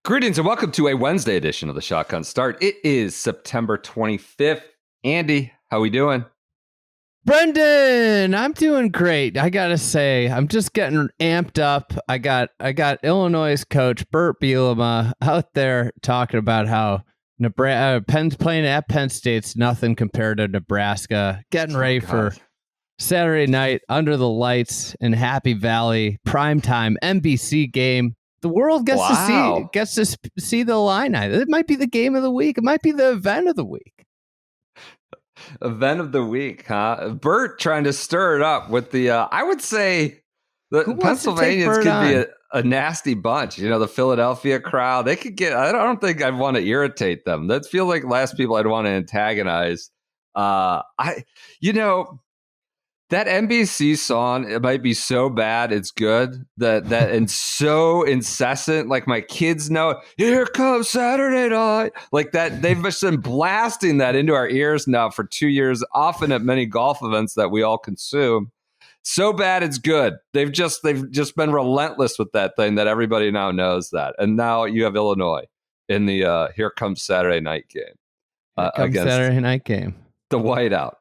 Greetings and welcome to a Wednesday edition of the Shotgun Start. It is September 25th. Andy, how we doing? Brendan, I'm doing great. I gotta say, I'm just getting amped up. I got Illinois' coach Bert Bielema out there talking about how Penn's playing at Penn State's nothing compared to Nebraska. Getting ready for Saturday night under the lights in Happy Valley, primetime NBC game. The world gets to see the Illini. It might be the game of the week. It might be the event of the week. Event of the week, huh? Bert trying to stir it up with the, I would say the Pennsylvanians could be a nasty bunch. You know, the Philadelphia crowd, they could get, I don't think I'd want to irritate them. That feel like last people I'd want to antagonize. That NBC song, it might be so bad it's good that and so incessant, like my kids know, here comes Saturday night, like that. They've just been blasting that into our ears now for 2 years, often at many golf events that we all consume. So bad it's good. They've just been relentless with that thing that everybody now knows that. And now you have Illinois in the here comes Saturday night game against Saturday night game, the whiteout.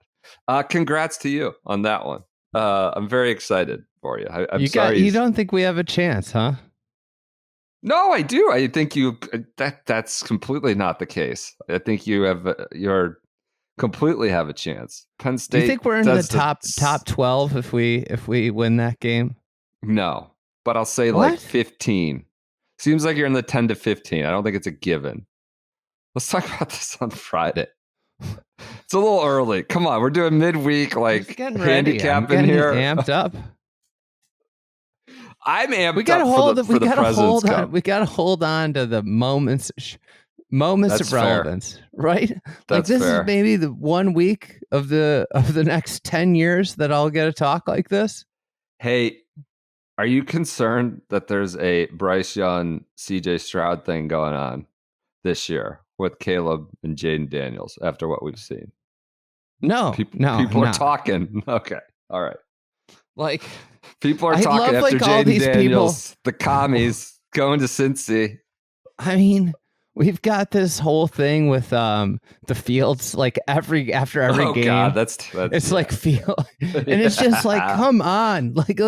Congrats to you on that one. I'm very excited for you. I'm sorry. You don't think we have a chance, huh? No, I do. I think that's completely not the case. I think you're completely have a chance. Penn State. Do you think we're in the top 12 if we win that game? No, but I'll say like 15. Seems like you're in the 10 to 15. I don't think it's a given. Let's talk about this on Friday. It's a little early. Come on, we're doing midweek, like handicap in here. Amped up. I'm amped we gotta up hold, for the President's Cup. We got to hold on to the moments of relevance, right? That's this fair. Is maybe the 1 week of the next 10 years that I'll get to talk like this. Hey, are you concerned that there's a Bryce Young, CJ Stroud thing going on this year with Caleb and Jaden Daniels after what we've seen? No, people are talking. Okay, all right. Like people are talking after Jaden Daniels, the commies going to Cincy. I mean, we've got this whole thing with the Fields. Like after every game, God, that's it's like field, and it's just like, come on, like.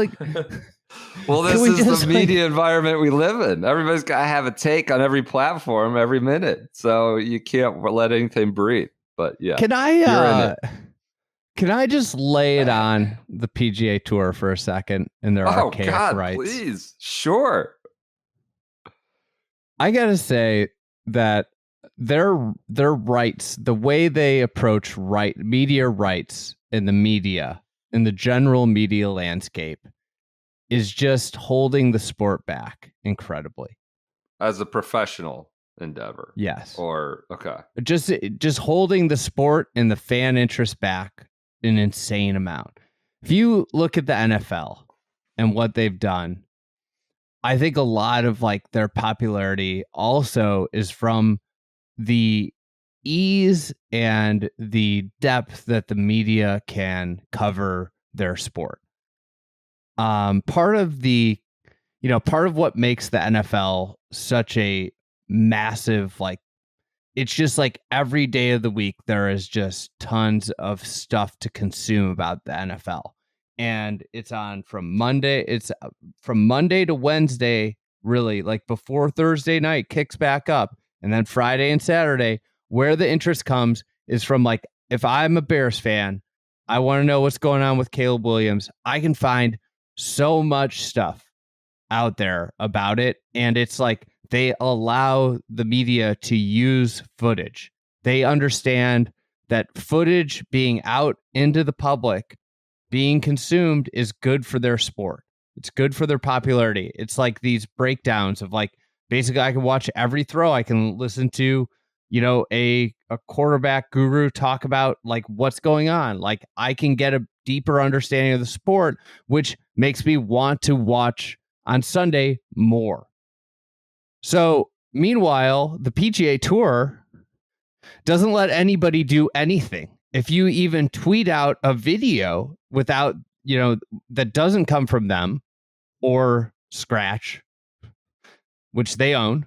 Well, this is the media environment we live in. Everybody's got to have a take on every platform every minute. So you can't let anything breathe. But yeah. Can I just lay it on the PGA Tour for a second and their archaic rights? Please. Sure. I got to say that their rights, the way they approach media rights in the general media landscape, is just holding the sport back incredibly. As a professional endeavor. Yes. Or, okay. Just holding the sport and the fan interest back an insane amount. If you look at the NFL and what they've done, I think a lot of like their popularity also is from the ease and the depth that the media can cover their sport. Part of what makes the NFL such a massive, like, it's just like every day of the week, there is just tons of stuff to consume about the NFL. And it's on from Monday to Wednesday, really, like before Thursday night kicks back up. And then Friday and Saturday, where the interest comes is from, like, if I'm a Bears fan, I want to know what's going on with Caleb Williams. I can find so much stuff out there about it. And it's like they allow the media to use footage. They understand that footage being out into the public, being consumed, is good for their sport. It's good for their popularity. It's like these breakdowns of, like, basically I can watch every throw. I can listen to, a quarterback guru talk about, like, what's going on. Like, I can get a deeper understanding of the sport, which makes me want to watch on Sunday more. So meanwhile, the PGA Tour doesn't let anybody do anything. If you even tweet out a video without, that doesn't come from them or Scratch, which they own,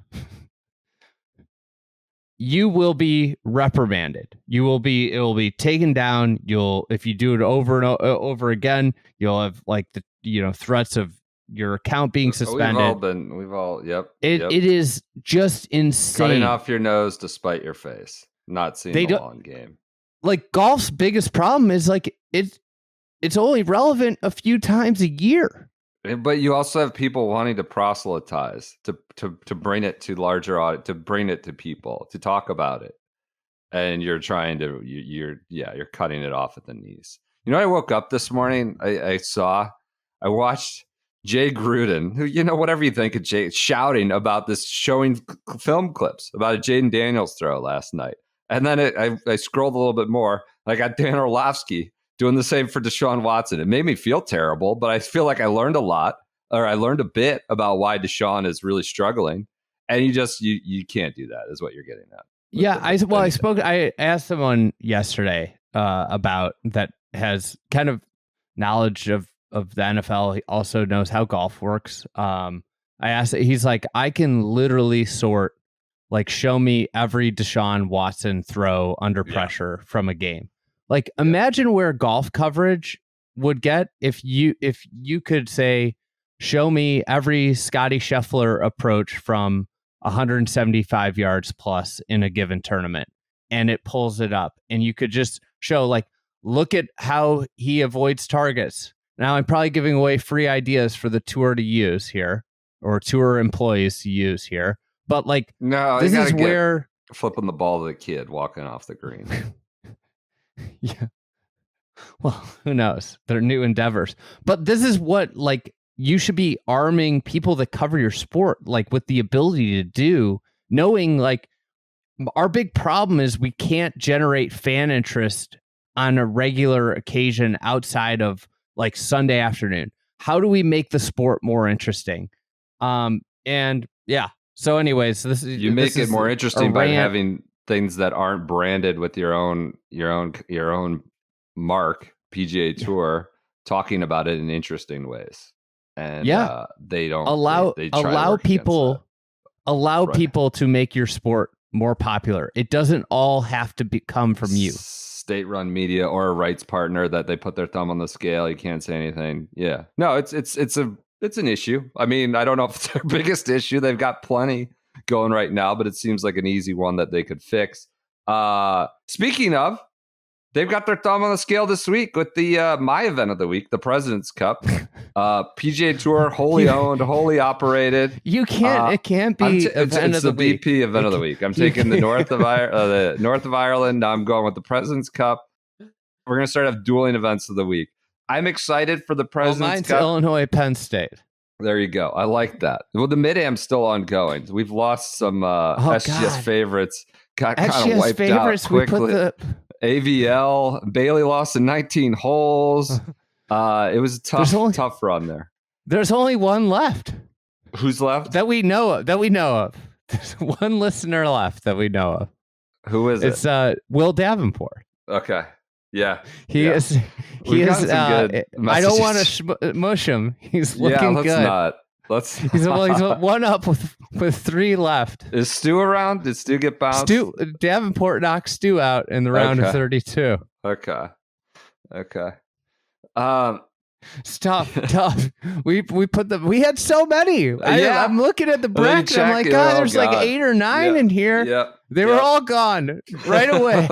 you will be reprimanded. It will be taken down. If you do it over and over again, you'll have like the threats of your account being suspended. Yep. It is just insane. Cutting off your nose to spite your face. Not seeing the long game. Like golf's biggest problem is like it's only relevant a few times a year. But you also have people wanting to proselytize, to bring it to larger audience, to bring it to people, to talk about it. And you're trying to, you're cutting it off at the knees. I woke up this morning, I watched Jay Gruden, who, whatever you think of Jay, shouting about this, showing film clips about a Jaden Daniels throw last night. And then I scrolled a little bit more. I got Dan Orlovsky doing the same for Deshaun Watson. It made me feel terrible, but I feel like I learned a lot, or I learned a bit about why Deshaun is really struggling. And you can't do that, is what you're getting at. Yeah, I asked someone yesterday about that has kind of knowledge of the NFL. He also knows how golf works. I asked, he's like, I can literally sort, like, show me every Deshaun Watson throw under pressure from a game. Like, imagine where golf coverage would get if you could say, show me every Scotty Scheffler approach from 175 yards plus in a given tournament, and it pulls it up, and you could just show, like, look at how he avoids targets. Now, I'm probably giving away free ideas for the tour to use here, or tour employees to use here, but like, no, this is where flipping the ball to the kid walking off the green. Yeah. Well, who knows? They're new endeavors. But this is what, like, you should be arming people that cover your sport, like, with the ability to do, knowing, like, our big problem is we can't generate fan interest on a regular occasion outside of, like, Sunday afternoon. How do we make the sport more interesting? And yeah. So anyways, you make it more interesting by having things that aren't branded with your own mark, PGA Tour, talking about it in interesting ways. And they don't allow people to make your sport more popular. It doesn't all have to come from you. State-run media or a rights partner that they put their thumb on the scale. You can't say anything. Yeah, no, it's an issue. I mean, I don't know if it's their biggest issue. They've got plenty going right now, but it seems like an easy one that they could fix. Speaking of, they've got their thumb on the scale this week with the my event of the week, the President's Cup. PGA Tour, wholly owned, wholly operated. You can't. It can't be it's the BP event of the week. I'm taking the north of Ireland. Now I'm going with the President's Cup. We're gonna start have dueling events of the week. I'm excited for the President's Cup. Illinois, Penn State. There you go. I like that. Well, the Mid-Am's still ongoing. We've lost some SGS favorites. Got kind of wiped out quickly. AVL, Bailey lost in 19 holes. It was a tough run there. There's only one left. Who's left? That we know of. There's one listener left that we know of. Who is it? It's Will Davenport. Okay. Yeah. He is. I don't want to mush him. He's looking good. He's one up with three left. Is Stu around? Did Stu get bounced? Davenport knocked Stu out in the round of 32. Okay. It's tough. We had so many. I'm looking at the bracket. I'm like, God, there's like 8 or 9 in here. Yep. They were all gone right away.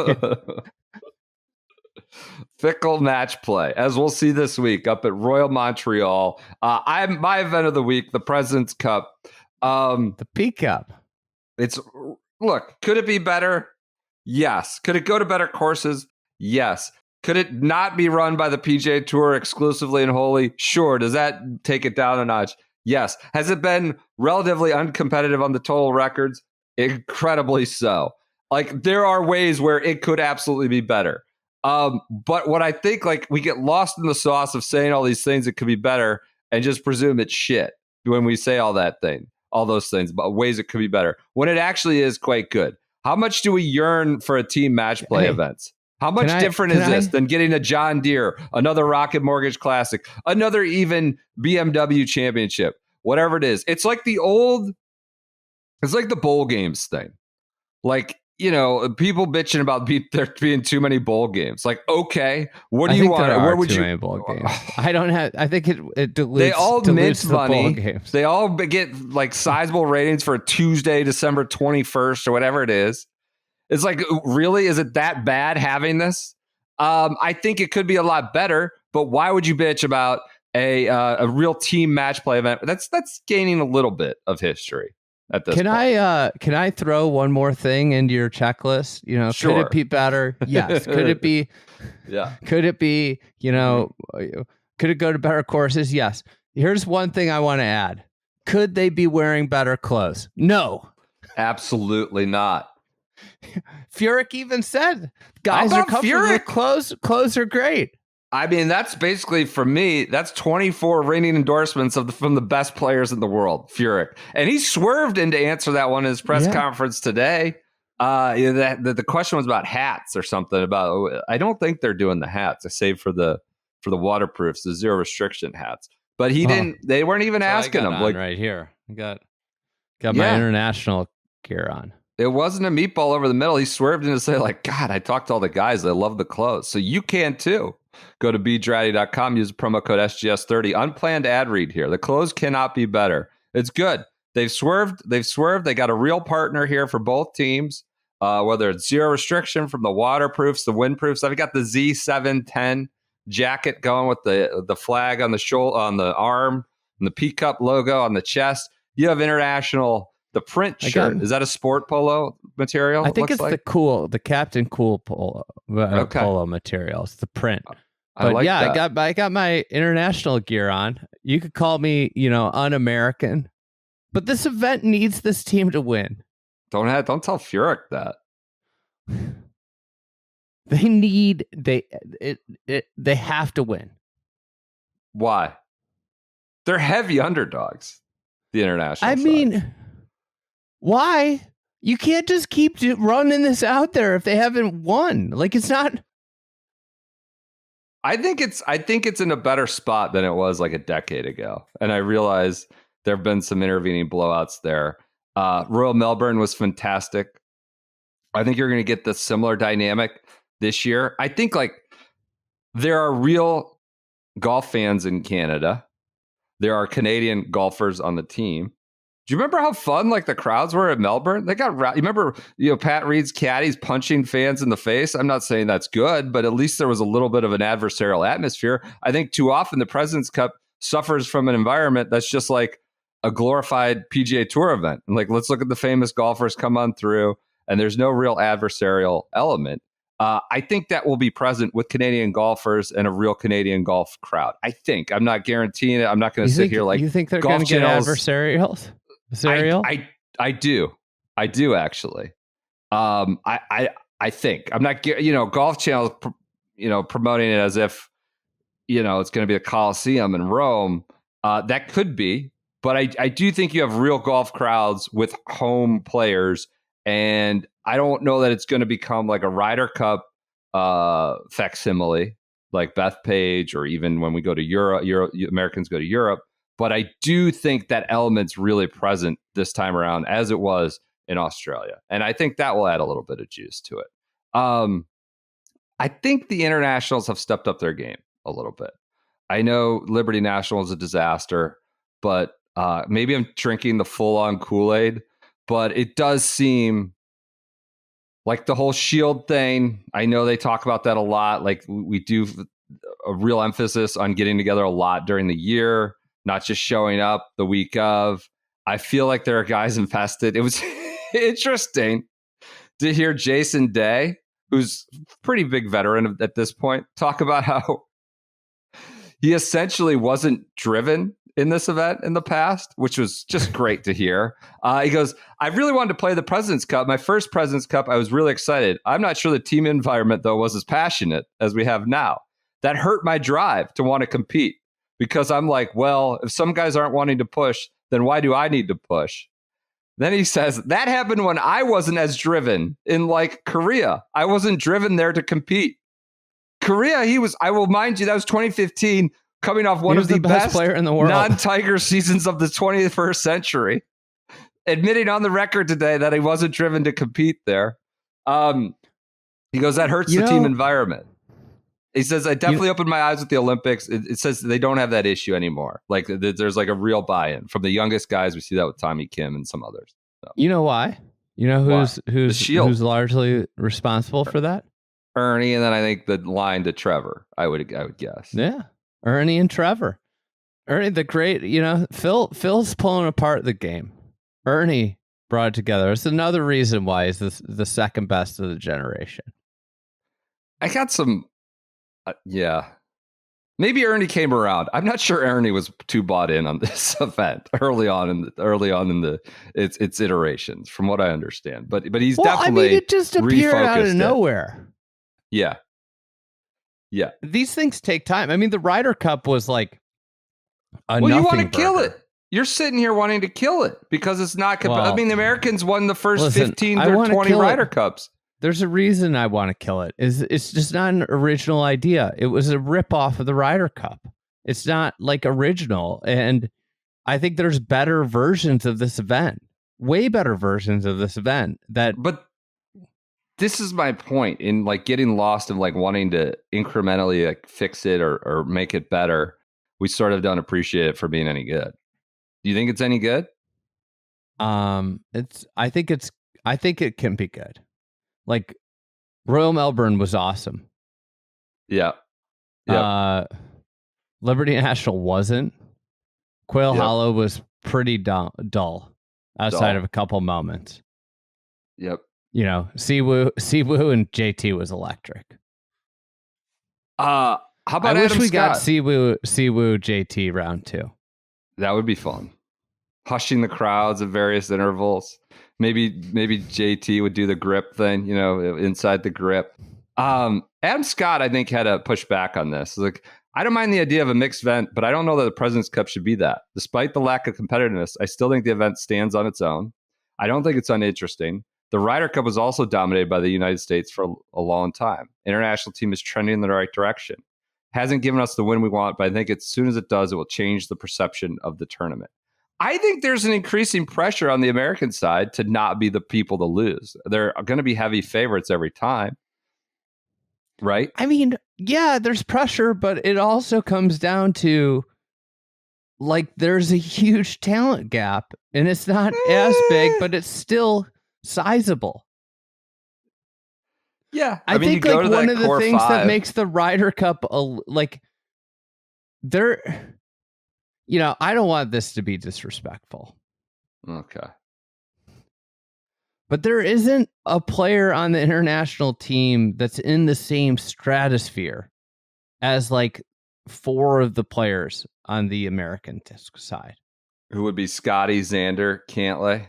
Fickle match play, as we'll see this week up at Royal Montreal. I'm my event of the week, the President's Cup. The P Cup. Could it be better? Yes. Could it go to better courses? Yes. Could it not be run by the PGA Tour exclusively and wholly? Sure. Does that take it down a notch? Yes. Has it been relatively uncompetitive on the total records? Incredibly so. Like, there are ways where it could absolutely be better. But what I think, like, we get lost in the sauce of saying all these things that could be better and just presume it's shit when we say all those things about ways it could be better, when it actually is quite good. How much do we yearn for a team match play events? How much different is this than getting a John Deere, another Rocket Mortgage Classic, another even BMW Championship, whatever it is? It's like the bowl games thing. Like, people bitching about there being too many bowl games. Like, okay, what do I you think want? there Where are would too you? many bowl games. I think it dilutes. They all mint the bowl money. games. They all get like sizable ratings for Tuesday, December 21st or whatever it is. It's like, really, is it that bad having this? I think it could be a lot better, but why would you bitch about a real team match play event? That's gaining a little bit of history at this point. Can I throw one more thing into your checklist? Sure. Could it be better? Yes. Could it be? Yeah. Could it be? Could it go to better courses? Yes. Here's one thing I want to add. Could they be wearing better clothes? No. Absolutely not. Furyk even said guys are comfortable with clothes. Clothes are great. I mean, that's basically, for me, that's 24 ringing endorsements from the best players in the world, Furyk. And he swerved in to answer that one in his press conference today. The question was about hats or something. I don't think they're doing the hats. I saved for the waterproofs, the zero restriction hats. But he didn't. They weren't even asking him. Like right here, I got my international gear on. It wasn't a meatball over the middle. He swerved in to say, like, God, I talked to all the guys. They love the clothes. So you can too. Go to B.Draddy.com. Use promo code SGS30. Unplanned ad read here. The clothes cannot be better. It's good. They've swerved. They got a real partner here for both teams. Whether it's zero restriction from the waterproofs, the windproofs. I've got the Z710 jacket going with the flag on the shoulder, on the arm, and the P Cup logo on the chest. You have international. The print shirt, is that a sport polo material? I think it's like the Captain Cool polo material. It's the print. But I got my international gear on. You could call me, un-American, but this event needs this team to win. Don't tell Furyk that. They have to win. Why? They're heavy underdogs. The international. I mean, why? You can't just keep running this out there if they haven't won. Like, it's not. I think it's in a better spot than it was like a decade ago. And I realize there have been some intervening blowouts there. Royal Melbourne was fantastic. I think you're going to get the similar dynamic this year. I think like there are real golf fans in Canada. There are Canadian golfers on the team. Do you remember how fun like the crowds were at Melbourne? They got you remember Pat Reed's caddies punching fans in the face. I'm not saying that's good, but at least there was a little bit of an adversarial atmosphere. I think too often the President's Cup suffers from an environment that's just like a glorified PGA Tour event. And like, let's look at the famous golfers come on through, and there's no real adversarial element. I think that will be present with Canadian golfers and a real Canadian golf crowd. I think. I'm not guaranteeing it. I'm not going to sit here like you think they're going to get adversarials. I do actually. I think I'm not, Golf Channel, promoting it as if, it's going to be a Coliseum in Rome. That could be, but I do think you have real golf crowds with home players, and I don't know that it's going to become like a Ryder Cup facsimile like Bethpage, or even when we go to Europe, Americans go to Europe. But I do think that element's really present this time around, as it was in Australia. And I think that will add a little bit of juice to it. I think the internationals have stepped up their game a little bit. I know Liberty National is a disaster, but maybe I'm drinking the full-on Kool-Aid. But it does seem like the whole Shield thing. I know they talk about that a lot. Like, we do a real emphasis on getting together a lot during the year, not just showing up the week of. I feel like there are guys invested. It was interesting to hear Jason Day, who's a pretty big veteran at this point, talk about how he essentially wasn't driven in this event in the past, which was just great to hear. He goes, I really wanted to play the President's Cup. My first President's Cup, I was really excited. I'm not sure the team environment, though, was as passionate as we have now. That hurt my drive to want to compete, because I'm like, well, if some guys aren't wanting to push, then why do I need to push? Then he says, that happened when I wasn't as driven in like Korea. I wasn't driven there to compete. Korea, I will mind you, that was 2015, coming off one of the best player in the world, non-Tiger seasons of the 21st century. Admitting on the record today that he wasn't driven to compete there. He goes, that hurts You the team know- environment. He says, I definitely opened my eyes with the Olympics. It says they don't have that issue anymore. Like there's like a real buy-in from the youngest guys. We see that with Tommy Kim and some others. So. You know why? You know who's largely responsible for that? Ernie, and then I think the line to Trevor. I would guess. Yeah, Ernie and Trevor. Ernie, the great. Phil's pulling apart the game. Ernie brought it together. It's another reason why he's the second best of the generation. I got some. Yeah. Maybe Ernie came around. I'm not sure Ernie was too bought in on this event early on in its iterations, from what I understand. But he's definitely. I mean, it just appeared out of nowhere. Yeah. Yeah. These things take time. I mean, the Ryder Cup was like a well, nothing you want to burger. kill it. You're sitting here wanting to kill it because it's not. I mean, the Americans won the first 15 or 20 Ryder Cups. There's a reason I want to kill it. It's just not an original idea. It was a ripoff of the Ryder Cup. It's not like original. And I think there's better versions of this event. Way better versions of this event. But this is my point in like getting lost and like wanting to incrementally like fix it or make it better. We sort of don't appreciate it for being any good. Do you think it's any good? I think it can be good. Like Royal Melbourne was awesome. Yeah. Liberty National wasn't. Quail Hollow was pretty dull outside of a couple moments. Yep. Siwoo and JT was electric. How about I wish Adam we Scott? got Siwoo JT round 2. That would be fun. Hushing the crowds at various intervals. Maybe JT would do the grip thing, inside the grip. Adam Scott, I think, had to push back on this. Like, I don't mind the idea of a mixed event, but I don't know that the President's Cup should be that. Despite the lack of competitiveness, I still think the event stands on its own. I don't think it's uninteresting. The Ryder Cup was also dominated by the United States for a long time. International team is trending in the right direction. Hasn't given us the win we want, but I think as soon as it does, it will change the perception of the tournament. I think there's an increasing pressure on the American side to not be the people to lose. They're going to be heavy favorites every time. Right? I mean, yeah, there's pressure, but it also comes down to like there's a huge talent gap and it's not as big, but it's still sizable. Yeah. I mean, think like one of the things that makes the Ryder Cup I don't want this to be disrespectful. Okay. But there isn't a player on the international team that's in the same stratosphere as like 4 of the players on the American side. Who would be Scotty, Xander, Cantlay?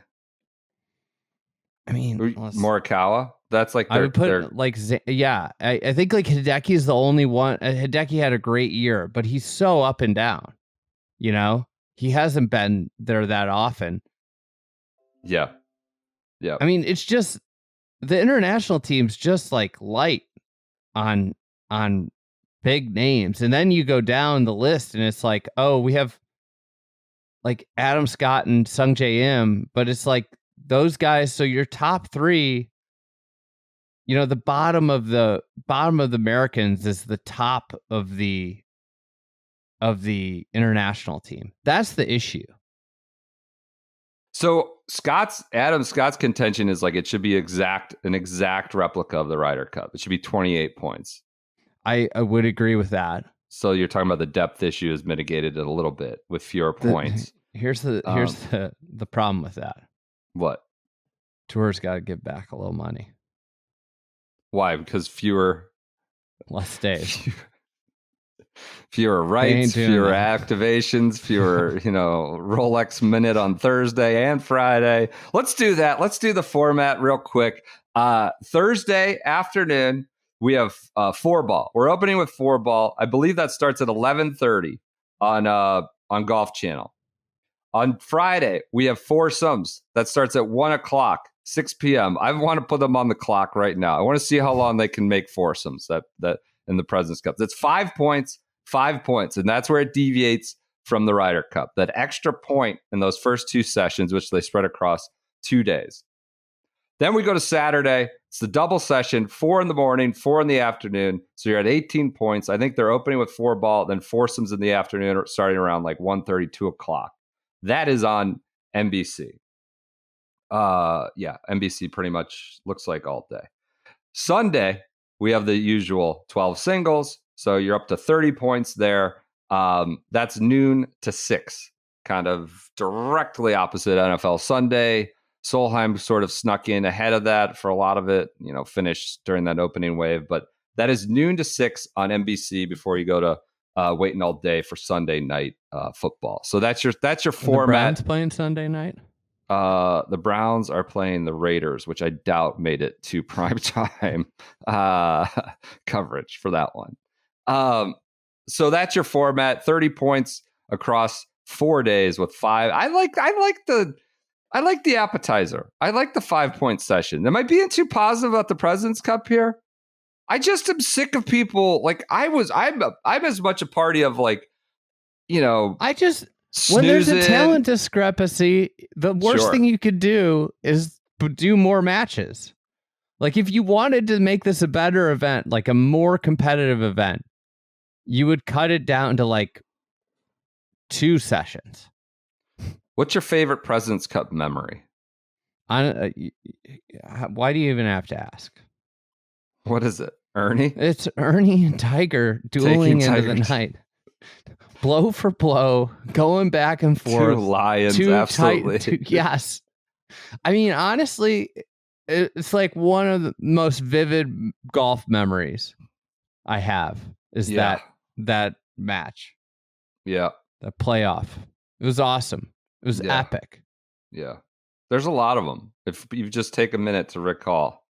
I mean, Morikawa? That's like I would put I think like Hideki is the only one. Hideki had a great year, but he's so up and down. He hasn't been there that often. Yeah. Yeah. I mean, it's just the international team's just like light on big names. And then you go down the list and it's like, oh, we have like Adam Scott and Sung J M, but it's like those guys. So your top 3, the bottom of the Americans is the top of the international team. That's the issue. So Adam Scott's contention is like it should be an exact replica of the Ryder Cup. It should be 28 points. I would agree with that. So you're talking about the depth issue is mitigated a little bit with fewer points. Here's the problem with that. What? Tour's got to give back a little money. Why? Because less days. Fewer rights, fewer activations, fewer, Rolex minute on Thursday and Friday. Let's do that. Let's do the format real quick. Thursday afternoon, we have 4-ball. We're opening with 4-ball. I believe that starts at 11:30 on Golf Channel. On Friday, we have foursomes. That starts at 1 o'clock, 6 p.m. I want to put them on the clock right now. I want to see how long they can make foursomes that in the President's Cup. That's 5 points. 5 points, and that's where it deviates from the Ryder Cup. That extra point in those first 2 sessions, which they spread across 2 days. Then we go to Saturday. It's the double session, 4 in the morning, 4 in the afternoon. So you're at 18 points. I think they're opening with 4 ball, then foursomes in the afternoon, starting around like 1:30, 2 o'clock. That is on NBC. NBC pretty much looks like all day. Sunday, we have the usual 12 singles. So you're up to 30 points there. That's noon to 6, kind of directly opposite NFL Sunday. Solheim sort of snuck in ahead of that for a lot of it, finished during that opening wave. But that is noon to 6 on NBC before you go to waiting all day for Sunday night football. So that's your format. The Browns playing Sunday night? The Browns are playing the Raiders, which I doubt made it to prime time coverage for that one. So that's your format, 30 points across 4 days with 5. I like the appetizer. I like the 5-point session. Am I being too positive about the President's Cup here? I just am sick of people like I'm as much a party of like, when there's a talent discrepancy, the worst thing you could do is do more matches. Like if you wanted to make this a better event, like a more competitive event, you would cut it down to like 2 sessions. What's your favorite President's Cup memory? Why do you even have to ask? What is it? Ernie? It's Ernie and Tiger dueling into the night. Blow for blow, going back and forth. 2 lions, absolutely. Yes. I mean, honestly, it's like one of the most vivid golf memories I have is that match. Yeah. The playoff. It was awesome. It was epic. Yeah. There's a lot of them. If you just take a minute to recall.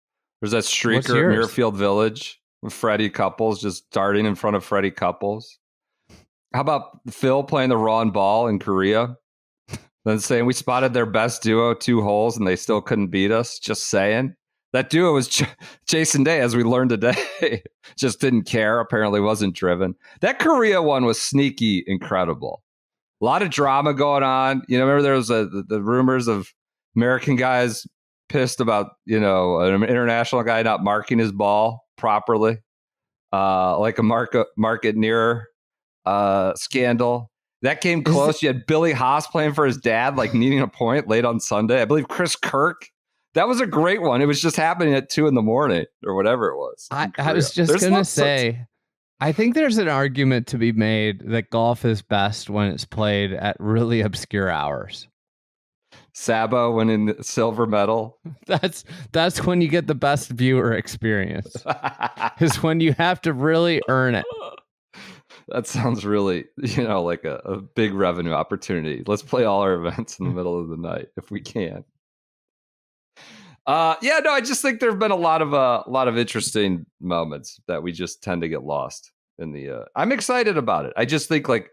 There's that streaker at Muirfield Village with Freddie Couples just darting in front of Freddie Couples. How about Phil playing the Ron Ball in Korea? Then saying we spotted their best duo 2 holes and they still couldn't beat us. Just saying. That duo was Jason Day, as we learned today. Just didn't care. Apparently wasn't driven. That Korea one was sneaky incredible. A lot of drama going on. Remember there was the rumors of American guys pissed about, an international guy not marking his ball properly. Like a market nearer scandal. That came close. You had Billy Haas playing for his dad, like needing a point late on Sunday. I believe Chris Kirk. That was a great one. It was just happening at 2 a.m. or whatever it was. I was just going to say, I think there's an argument to be made that golf is best when it's played at really obscure hours. Sabo winning silver medal. That's when you get the best viewer experience. Is when you have to really earn it. That sounds really, like a big revenue opportunity. Let's play all our events in the middle of the night if we can. I just think there have been a lot of interesting moments that we just tend to get lost in the. I'm excited about it. I just think like,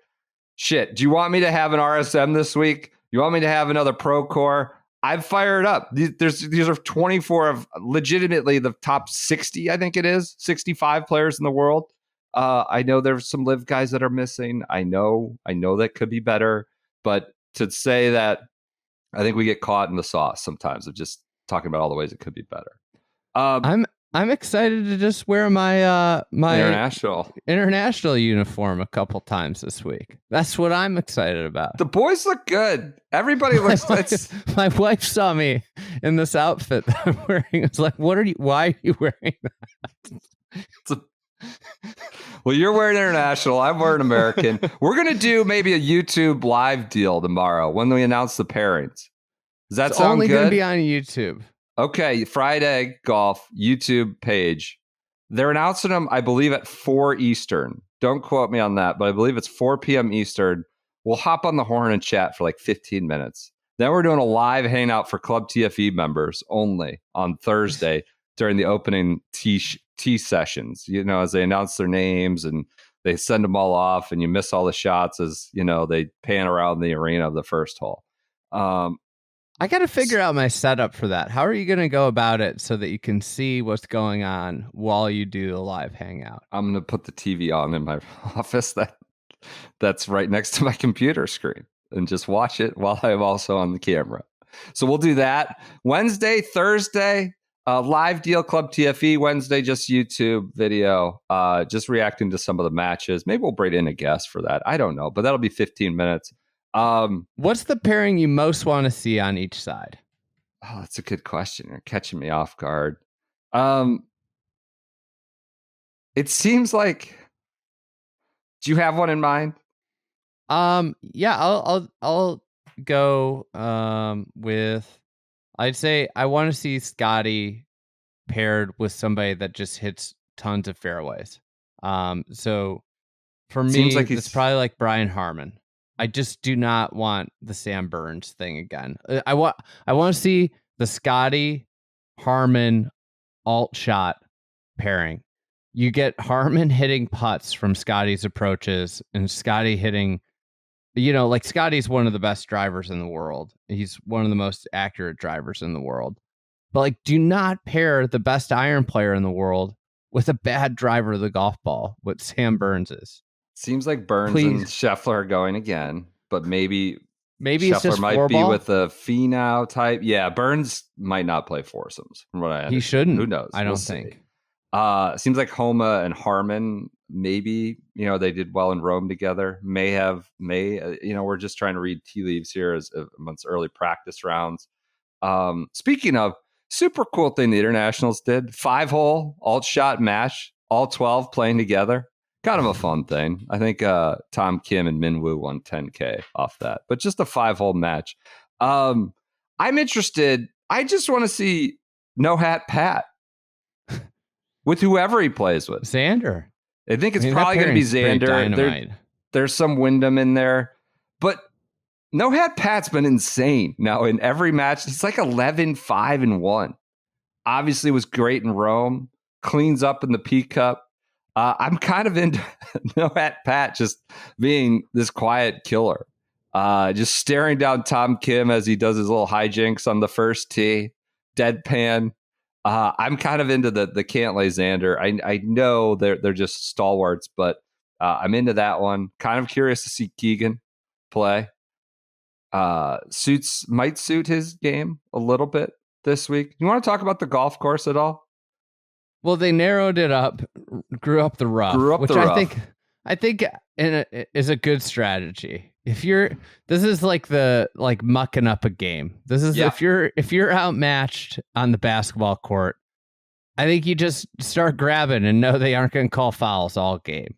shit. Do you want me to have an RSM this week? You want me to have another Pro Core? I've fired up. These are 24 of legitimately the top 60. I think it is 65 players in the world. I know there's some live guys that are missing. I know that could be better, but to say that, I think we get caught in the sauce sometimes of just talking about all the ways it could be better. I'm excited to just wear my my international uniform a couple times this week. That's what I'm excited about. The boys look good. Everybody looks. My wife saw me in this outfit that I'm wearing. It's like, why are you wearing that? Well, you're wearing international. I'm wearing American. We're gonna do maybe a YouTube live deal tomorrow when we announce the pairings. Does that sound only good? Going to be on YouTube. Okay, Fried Egg Golf YouTube page. They're announcing them, I believe, at 4 Eastern. Don't quote me on that, but I believe it's 4 p.m. Eastern. We'll hop on the horn and chat for like 15 minutes. Then we're doing a live hangout for Club TFE members only on Thursday during the opening tee sessions. As they announce their names and they send them all off, and you miss all the shots as they pan around the arena of the first hole. I got to figure out my setup for that. How are you going to go about it so that you can see what's going on while you do the live hangout? I'm going to put the TV on in my office that's right next to my computer screen and just watch it while I'm also on the camera. So we'll do that Wednesday, Thursday. Live Deal Club TFE Wednesday, just YouTube video, just reacting to some of the matches. Maybe we'll bring in a guest for that. I don't know, but that'll be 15 minutes. What's the pairing you most want to see on each side? Oh, that's a good question. You're catching me off guard. It seems like. Do you have one in mind? Yeah, I'll go with. I'd say I want to see Scotty paired with somebody that just hits tons of fairways. So for Seems me, like it's probably like Brian Harmon. I just do not want the Sam Burns thing again. I want to see the Scotty Harmon alt shot pairing. You get Harmon hitting putts from Scotty's approaches and Scotty hitting, like Scotty's one of the best drivers in the world. He's one of the most accurate drivers in the world. But like, do not pair the best iron player in the world with a bad driver of the golf ball, what Sam Burns is. Seems like Burns and Scheffler are going again, but maybe Scheffler it's just might be with a Finau type. Yeah, Burns might not play foursomes from what I understand. He shouldn't. Who knows? I don't think. Seems like Homa and Harmon, maybe, they did well in Rome together. We're just trying to read tea leaves here as amongst early practice rounds. Speaking of, super cool thing the internationals did, 5-hole alt shot match, all 12 playing together. Kind of a fun thing. I think Tom Kim and Min Woo won 10K off that, but just a 5-hole match. I'm interested. I just want to see No Hat Pat with whoever he plays with. Xander. I think it's probably going to be Xander. There's some Wyndham in there, but No Hat Pat's been insane. Now in every match, he's like 11-5-1. Obviously was great in Rome. Cleans up in the P Cup. I'm kind of into No Hat Pat just being this quiet killer. Just staring down Tom Kim as he does his little hijinks on the first tee. Deadpan. I'm kind of into the Cantlay Xander. I know they're just stalwarts, but I'm into that one. Kind of curious to see Keegan play. Might suit his game a little bit this week. You want to talk about the golf course at all? Well, they narrowed it up, grew up the rough, I think is a good strategy. This is like mucking up a game. This is if you're outmatched on the basketball court, I think you just start grabbing and know they aren't going to call fouls all game.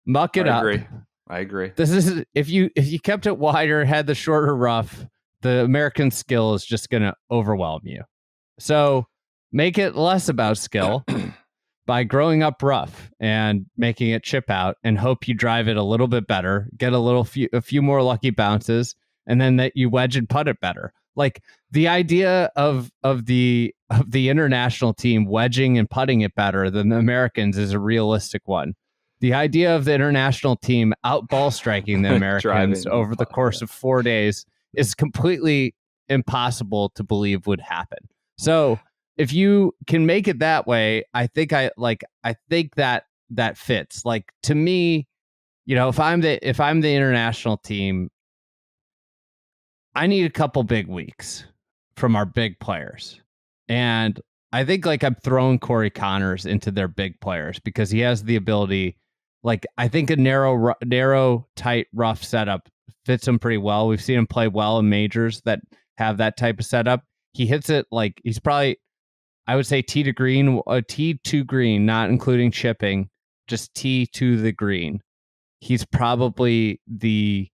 Muck it up. I agree. This is if you kept it wider, had the shorter rough, the American skill is just going to overwhelm you. So make it less about skill by growing up rough and making it chip out, and hope you drive it a little bit better, get a few more lucky bounces, and then that you wedge and putt it better. Like the idea of the international team wedging and putting it better than the Americans is a realistic one. The idea of the international team out ball striking the Americans over the course of 4 days is completely impossible to believe would happen. So if you can make it that way, I think that fits. Like, to me, if I'm the international team, I need a couple big weeks from our big players. And I think I'm throwing Corey Connors into their big players because he has the ability. I think a narrow, tight, rough setup fits him pretty well. We've seen him play well in majors that have that type of setup. He hits it he's probably, I would say, tee to green, not including chipping, just tee to the green. He's probably the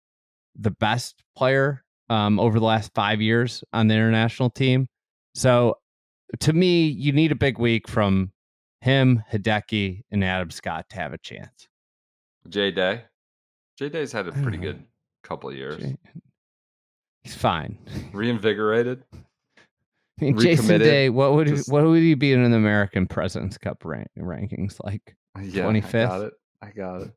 best player over the last 5 years on the international team. So to me, you need a big week from him, Hideki, and Adam Scott to have a chance. J-Day? J-Day's had a pretty good couple of years. He's fine. Reinvigorated? I mean, Jason Day, what would he be in an American President's Cup rankings? 25th? I got it.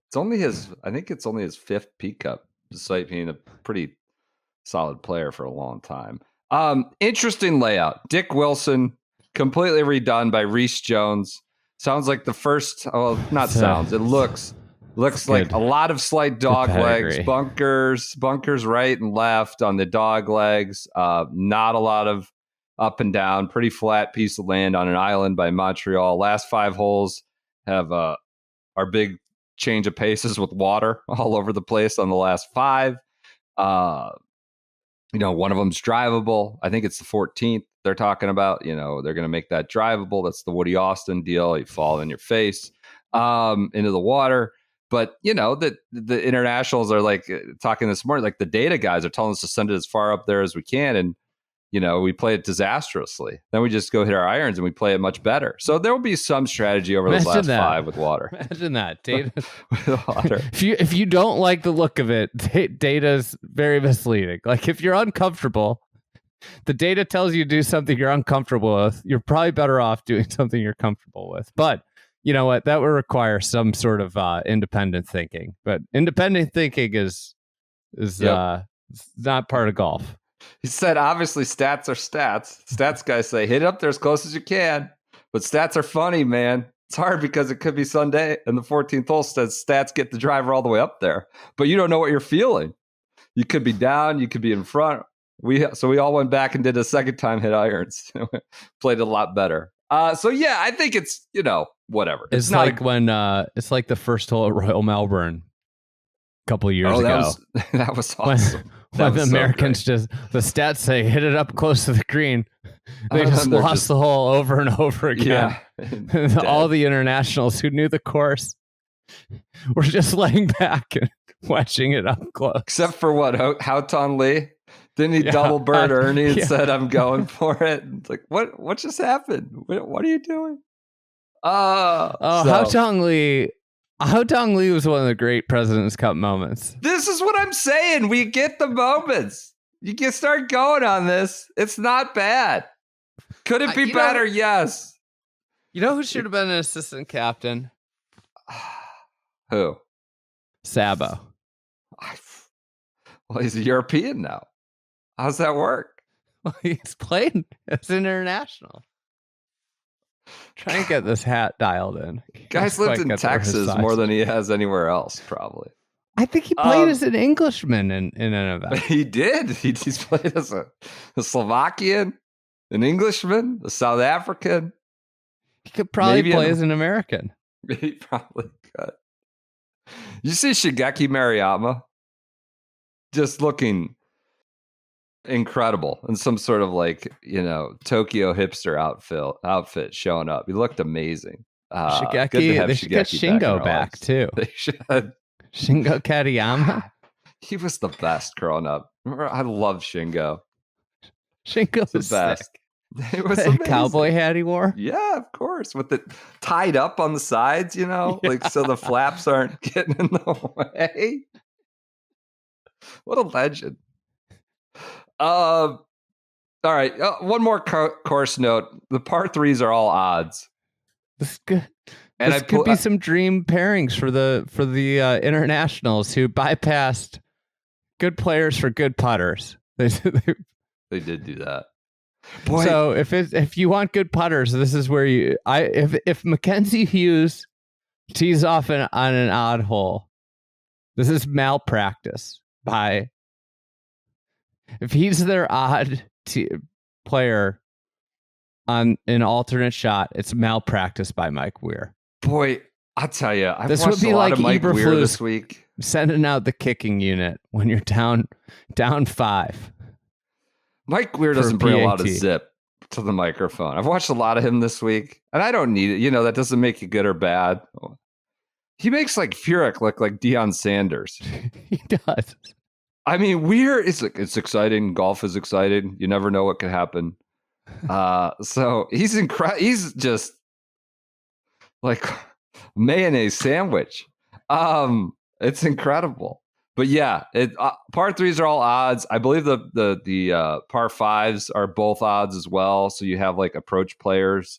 I think it's only his 5th P Cup, despite being a pretty solid player for a long time. Interesting layout. Dick Wilson, completely redone by Reese Jones. Sounds like the first. Oh, not sounds. It looks like a lot of slight dog legs, bunkers right and left on the dog legs. Not a lot of up and down, pretty flat piece of land on an island by Montreal. Last 5 holes have our big change of paces with water all over the place on the last 5. One of them's drivable. I think it's the 14th they're talking about. They're going to make that drivable. That's the Woody Austin deal. You fall in your face into the water. But, the internationals are like talking this morning, like the data guys are telling us to send it as far up there as we can. And, we play it disastrously. Then we just go hit our irons and we play it much better. So there will be some strategy over those last 5 with water. Imagine that, data. With water. If you don't like the look of it, data's very misleading. Like if you're uncomfortable, the data tells you to do something you're uncomfortable with. You're probably better off doing something you're comfortable with. But you know what? That would require some sort of independent thinking. But independent thinking is not part of golf. He said, obviously, stats are stats. Stats guys say, hit it up there as close as you can. But stats are funny, man. It's hard because it could be Sunday, and the 14th hole says stats get the driver all the way up there. But you don't know what you're feeling. You could be down. You could be in front. So we all went back and did a second time hit irons. Played it a lot better. So, yeah, I think it's, whatever. It's not like when it's like the first hole at Royal Melbourne a couple of years ago. That was awesome. When the Americans the stats say hit it up close to the green, they just lost the hole over and over again. Yeah, all the internationals who knew the course were just laying back and watching it up close. Except for what? Hao Ton Lee? Didn't he double Bert Ernie and said, I'm going for it? It's like, what just happened? What are you doing? Hao Ton Lee. Hao Ton Lee was one of the great President's Cup moments. This is what I'm saying. We get the moments. You can start going on this. It's not bad. Could it be better? Yes. You know who should have been an assistant captain? Who? Sabo. Well, he's a European now. How's that work? Well, he's playing as an international. Try and get this hat dialed in. Guy's lived in Texas more than he has anywhere else, probably. I think he played as an Englishman in an event. He did. He's played as a Slovakian, an Englishman, a South African. He could probably play as an American. He probably could. You see Shigeki Mariyama just looking incredible in some sort of Tokyo hipster outfit showing up. He looked amazing. Shigeki, they should get Shingo back too. They should. Shingo Katayama. He was the best growing up. Remember, I love Shingo. Shingo was the best. It was amazing. Cowboy hat he wore. Yeah, of course, with it tied up on the sides, so the flaps aren't getting in the way. What a legend. All right. One more course note. The par 3s are all odds. This could be some dream pairings for the internationals who bypassed good players for good putters. They did do that. Boy. So if you want good putters, this is where if Mackenzie Hughes tees off on an odd hole, this is malpractice by. If he's their odd player on an alternate shot, it's malpractice by Mike Weir. Boy, I'll tell you, this would be a lot of Mike Weir this week. Sending out the kicking unit when you're down 5. Mike Weir doesn't bring a lot of zip to the microphone. I've watched a lot of him this week, and I don't need it. That doesn't make you good or bad. He makes Furyk look like Deion Sanders. He does. I mean, Weir it's exciting. Golf is exciting. You never know what could happen. So he's incredible. He's just like mayonnaise sandwich. It's incredible. But yeah, par 3s are all odds. I believe the par 5s are both odds as well. So you have approach players,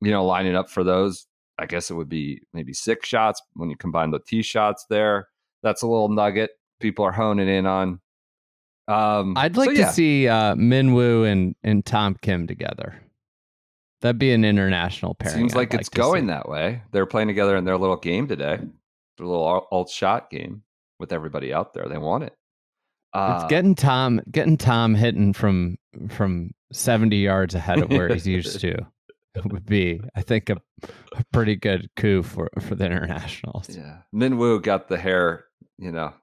lining up for those. I guess it would be maybe 6 shots when you combine the tee shots there. That's a little nugget people are honing in on. I'd like to see Minwoo and Tom Kim together. That'd be an international pairing. Seems like it's going that way. They're playing together in their little game today. Their little alt shot game with everybody out there. They want it. It's getting Tom hitting from 70 yards ahead of where he's used to. It would be, I think, a pretty good coup for the internationals. Yeah. Minwoo got the hair,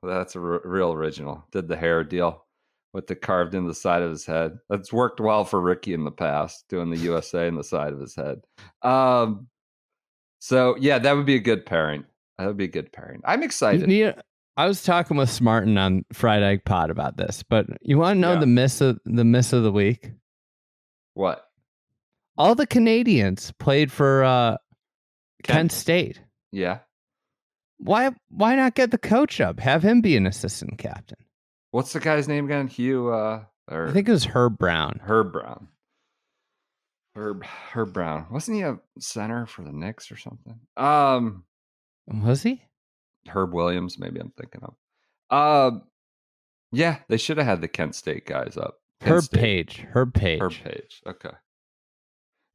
that's a real original. Did the hair deal with the carved in the side of his head. That's worked well for Ricky in the past, doing the USA in the side of his head. So yeah, that would be a good pairing. That would be a good pairing. I'm excited. I was talking with Smartin on Fried Egg Pod about this, but you want to know the miss of the week? What? All the Canadians played for Kent State. Yeah. Why not get the coach up? Have him be an assistant captain. What's the guy's name again? Hugh I think it was Herb Brown. Herb Brown. Wasn't he a center for the Knicks or something? Was he? Herb Williams, maybe I'm thinking of. Yeah, they should have had the Kent State guys up. Herb Page. Okay.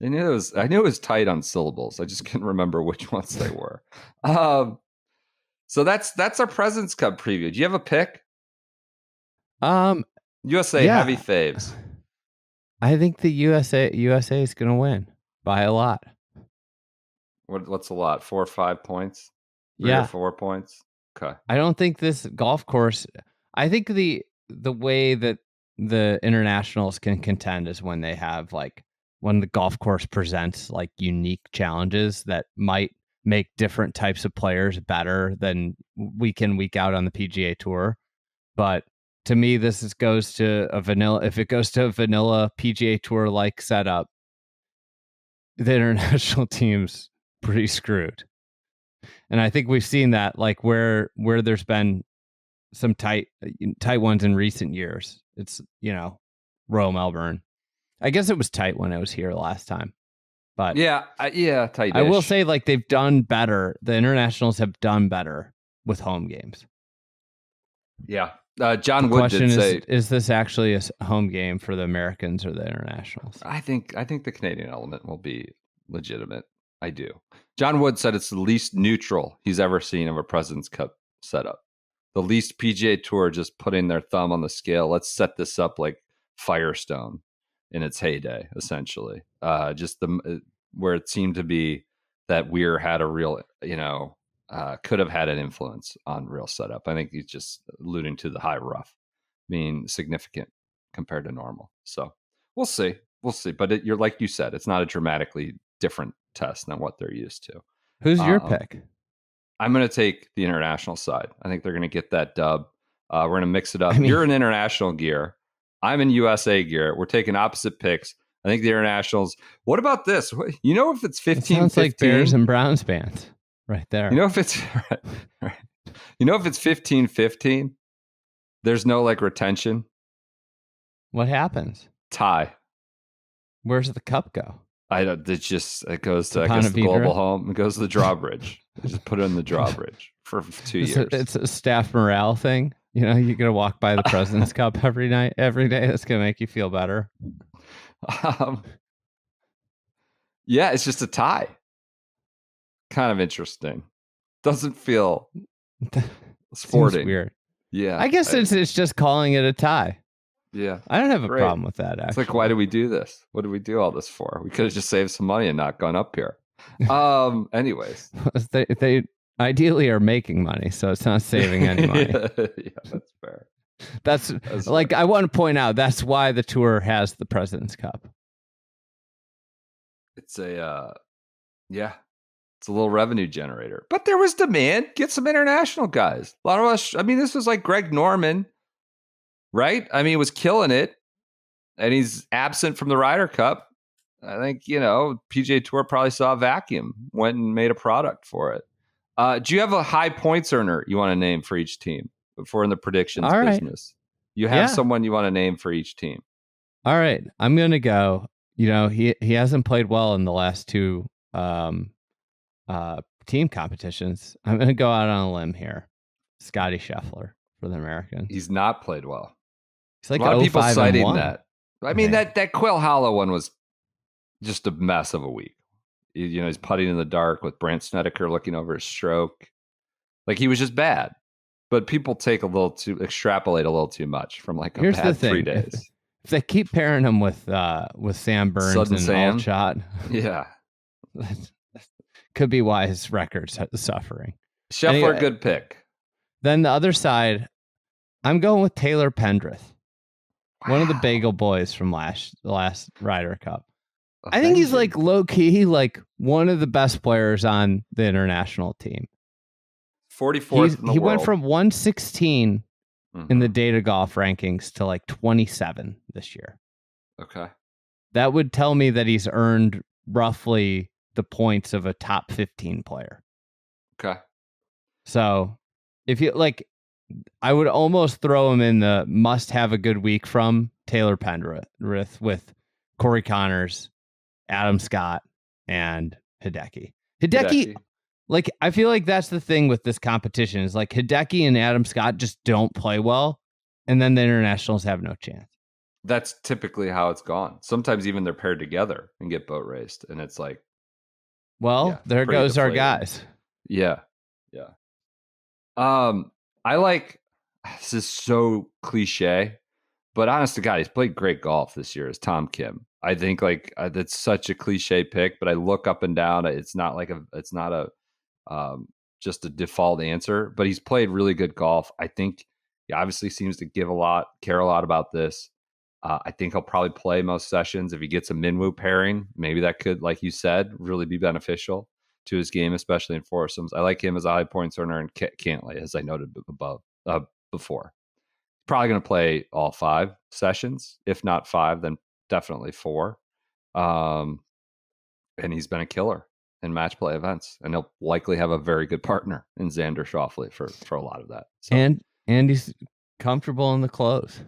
I knew it was tight on syllables. I just couldn't remember which ones they were. So that's our President's Cup preview. Do you have a pick? USA heavy faves. I think the USA is going to win by a lot. What's a lot? 4 or 5 points? 3 or 4 points? Okay. I don't think this golf course. I think the way that the internationals can contend is when they have when the golf course presents unique challenges that might make different types of players better than week in, week out on the PGA Tour. But to me, goes to a vanilla. If it goes to a vanilla PGA Tour like setup, the international team's pretty screwed. And I think we've seen that where there's been some tight ones in recent years. It's Royal Melbourne. I guess it was tight when I was here last time. But tight. I will say they've done better. The internationals have done better with home games. Yeah. John Wood did say, is this actually a home game for the Americans or the internationals? I think the Canadian element will be legitimate. I do. John Wood said it's the least neutral he's ever seen of a President's Cup setup. The least PGA Tour just putting their thumb on the scale. Let's set this up like Firestone in its heyday, essentially. Just where it seemed to be that Weir had a real, could have had an influence on real setup. I think he's just alluding to the high rough being significant compared to normal. So we'll see. But you're like you said, it's not a dramatically different test than what they're used to. Who's your pick? I'm going to take the international side. I think they're going to get that dub. We're going to mix it up. You're in international gear. I'm in USA gear. We're taking opposite picks. I think the internationals. What about this? If it's 15-15? It sounds like Bears and Browns fans right there. If it's right. If it's 15-15, there's no retention. What happens? Tie. Where's the cup go? It goes to the global home. It goes to the drawbridge. They just put it in the drawbridge for 2 years. It's a staff morale thing. You're gonna walk by the President's Cup every day. That's gonna make you feel better. Yeah, it's just a tie. Kind of interesting. Doesn't feel sporting. Seems weird. Yeah, I guess it's just calling it a tie. Yeah, I don't have a problem with that. Actually, it's why do we do this? What do we do all this for? We could have just saved some money and not gone up here. Anyways, they ideally are making money, so it's not saving any money. Yeah, that's fair. That's fair. I want to point out that's why the tour has the President's Cup. It's it's a little revenue generator. But there was demand. Get some international guys. A lot of us. This was like Greg Norman, right? He was killing it, and he's absent from the Ryder Cup. I think PGA Tour probably saw a vacuum, went and made a product for it. Do you have a high points earner you want to name for each team before in the predictions business? You have someone you want to name for each team. All right, I'm gonna go. He hasn't played well in the last two team competitions. I'm gonna go out on a limb here. Scotty Scheffler for the Americans. He's not played well. He's like a lot of people citing 5-1. that. That Quail Hollow one was just a mess of a week. He's putting in the dark with Brandt Snedeker looking over his stroke. He was just bad. But people extrapolate a little too much from a Here's bad the thing. 3 days. If they keep pairing him with Sam Burns Sudden and Sam. Alshot, Yeah. could be why his record's suffering. Scheffler, Anyway, good pick. Then the other side, I'm going with Taylor Pendrith, one of the Bagel Boys from the last Ryder Cup. I think he's like low key, like one of the best players on the international team. 44th in the he world. went from 116 in the data golf rankings to like 27 this year. Okay. That would tell me that he's earned roughly the points of a top 15 player. Okay. So if you like, I would almost throw him in the must have a good week from Taylor Pendrith with Corey Connors, Adam Scott, and Hideki. Hideki, like, I feel like that's the thing with this competition is like Hideki and Adam Scott just don't play well, and then the internationals have no chance. That's typically how it's gone. Sometimes even they're paired together and get boat raced, and it's like, well, there goes our guys. Yeah. I like, this is so cliche, but honest to God, he's played great golf this year, is Tom Kim. I think like that's such a cliche pick, but I look up and down. It's not just a default answer, but he's played really good golf. I think he obviously seems to care a lot about this. I think he'll probably play most sessions. If he gets a Minwoo pairing, maybe that could, like you said, really be beneficial to his game, especially in foursomes. I like him as a high points earner and Cantley, as I noted before. Probably going to play all 5 sessions. If not 5, then definitely 4. And he's been a killer in match play events, and he'll likely have a very good partner in Xander Schauffele for a lot of that. So. And he's comfortable in the close.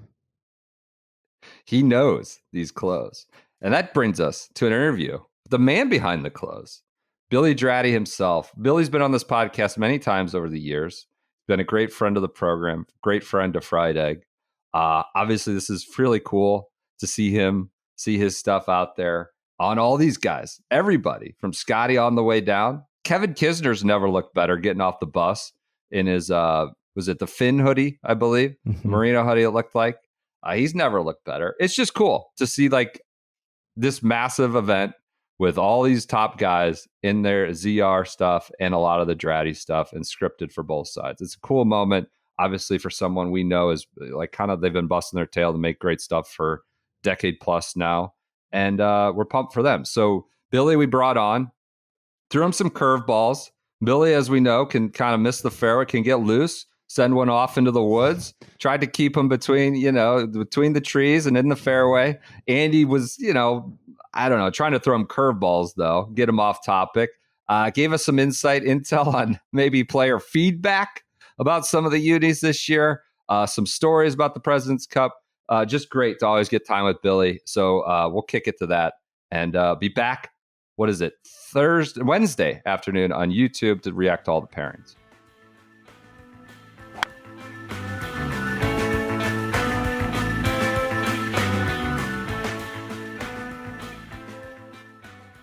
He knows these clothes. And that brings us to an interview with the man behind the clothes, Billy Draddy himself. Billy's been on this podcast many times over the years. Been a great friend of the program, great friend to Fried Egg. Obviously, this is really cool to see his stuff out there on all these guys. Everybody from Scotty on the way down. Kevin Kisner's never looked better getting off the bus in his, was it the Finn hoodie, I believe? Mm-hmm. Merino hoodie, it looked like. He's never looked better. It's just cool to see like this massive event with all these top guys in their ZR stuff and a lot of the Draddy stuff and scripted for both sides. It's a cool moment, obviously, for someone we know is like kind of they've been busting their tail to make great stuff for a decade plus now. And we're pumped for them. So Billy, we brought on, threw him some curveballs. Billy, as we know, can kind of miss the fairway, can get loose, send one off into the woods. Tried to keep him between the trees and in the fairway. Andy was, trying to throw him curveballs, though, get him off topic. Gave us some intel on maybe player feedback about some of the unis this year, some stories about the President's Cup. Just great to always get time with Billy. So we'll kick it to that and be back. What is it? Wednesday afternoon on YouTube to react to all the pairings.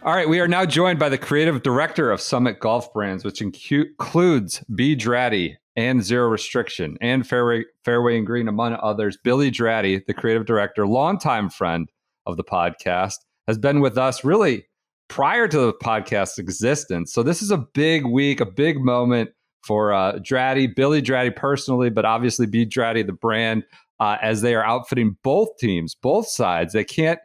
All right, we are now joined by the creative director of Summit Golf Brands, which includes B.Draddy and Zero Restriction and Fairway and Green, among others. Billy Draddy, the creative director, longtime friend of the podcast, has been with us really prior to the podcast's existence. So this is a big week, a big moment for Draddy, Billy Draddy personally, but obviously B.Draddy, the brand, as they are outfitting both teams, both sides. They can't,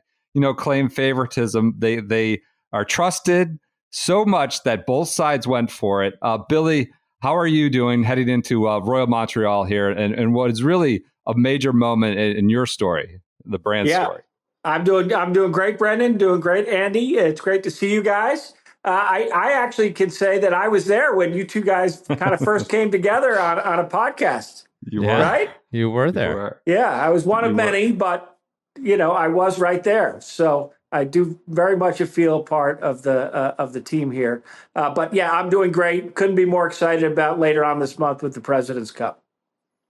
claim favoritism. They are trusted so much that both sides went for it. Billy, how are you doing heading into Royal Montreal here and what is really a major moment in your story, the brand story? I'm doing great, Brendan. Doing great, Andy. It's great to see you guys. I actually can say that I was there when you two guys kind of first came together on a podcast. You were, right? You were there. Yeah, I was one of many, but I was right there. So I do very much feel part of the team here. But yeah, I'm doing great. Couldn't be more excited about later on this month with the President's Cup.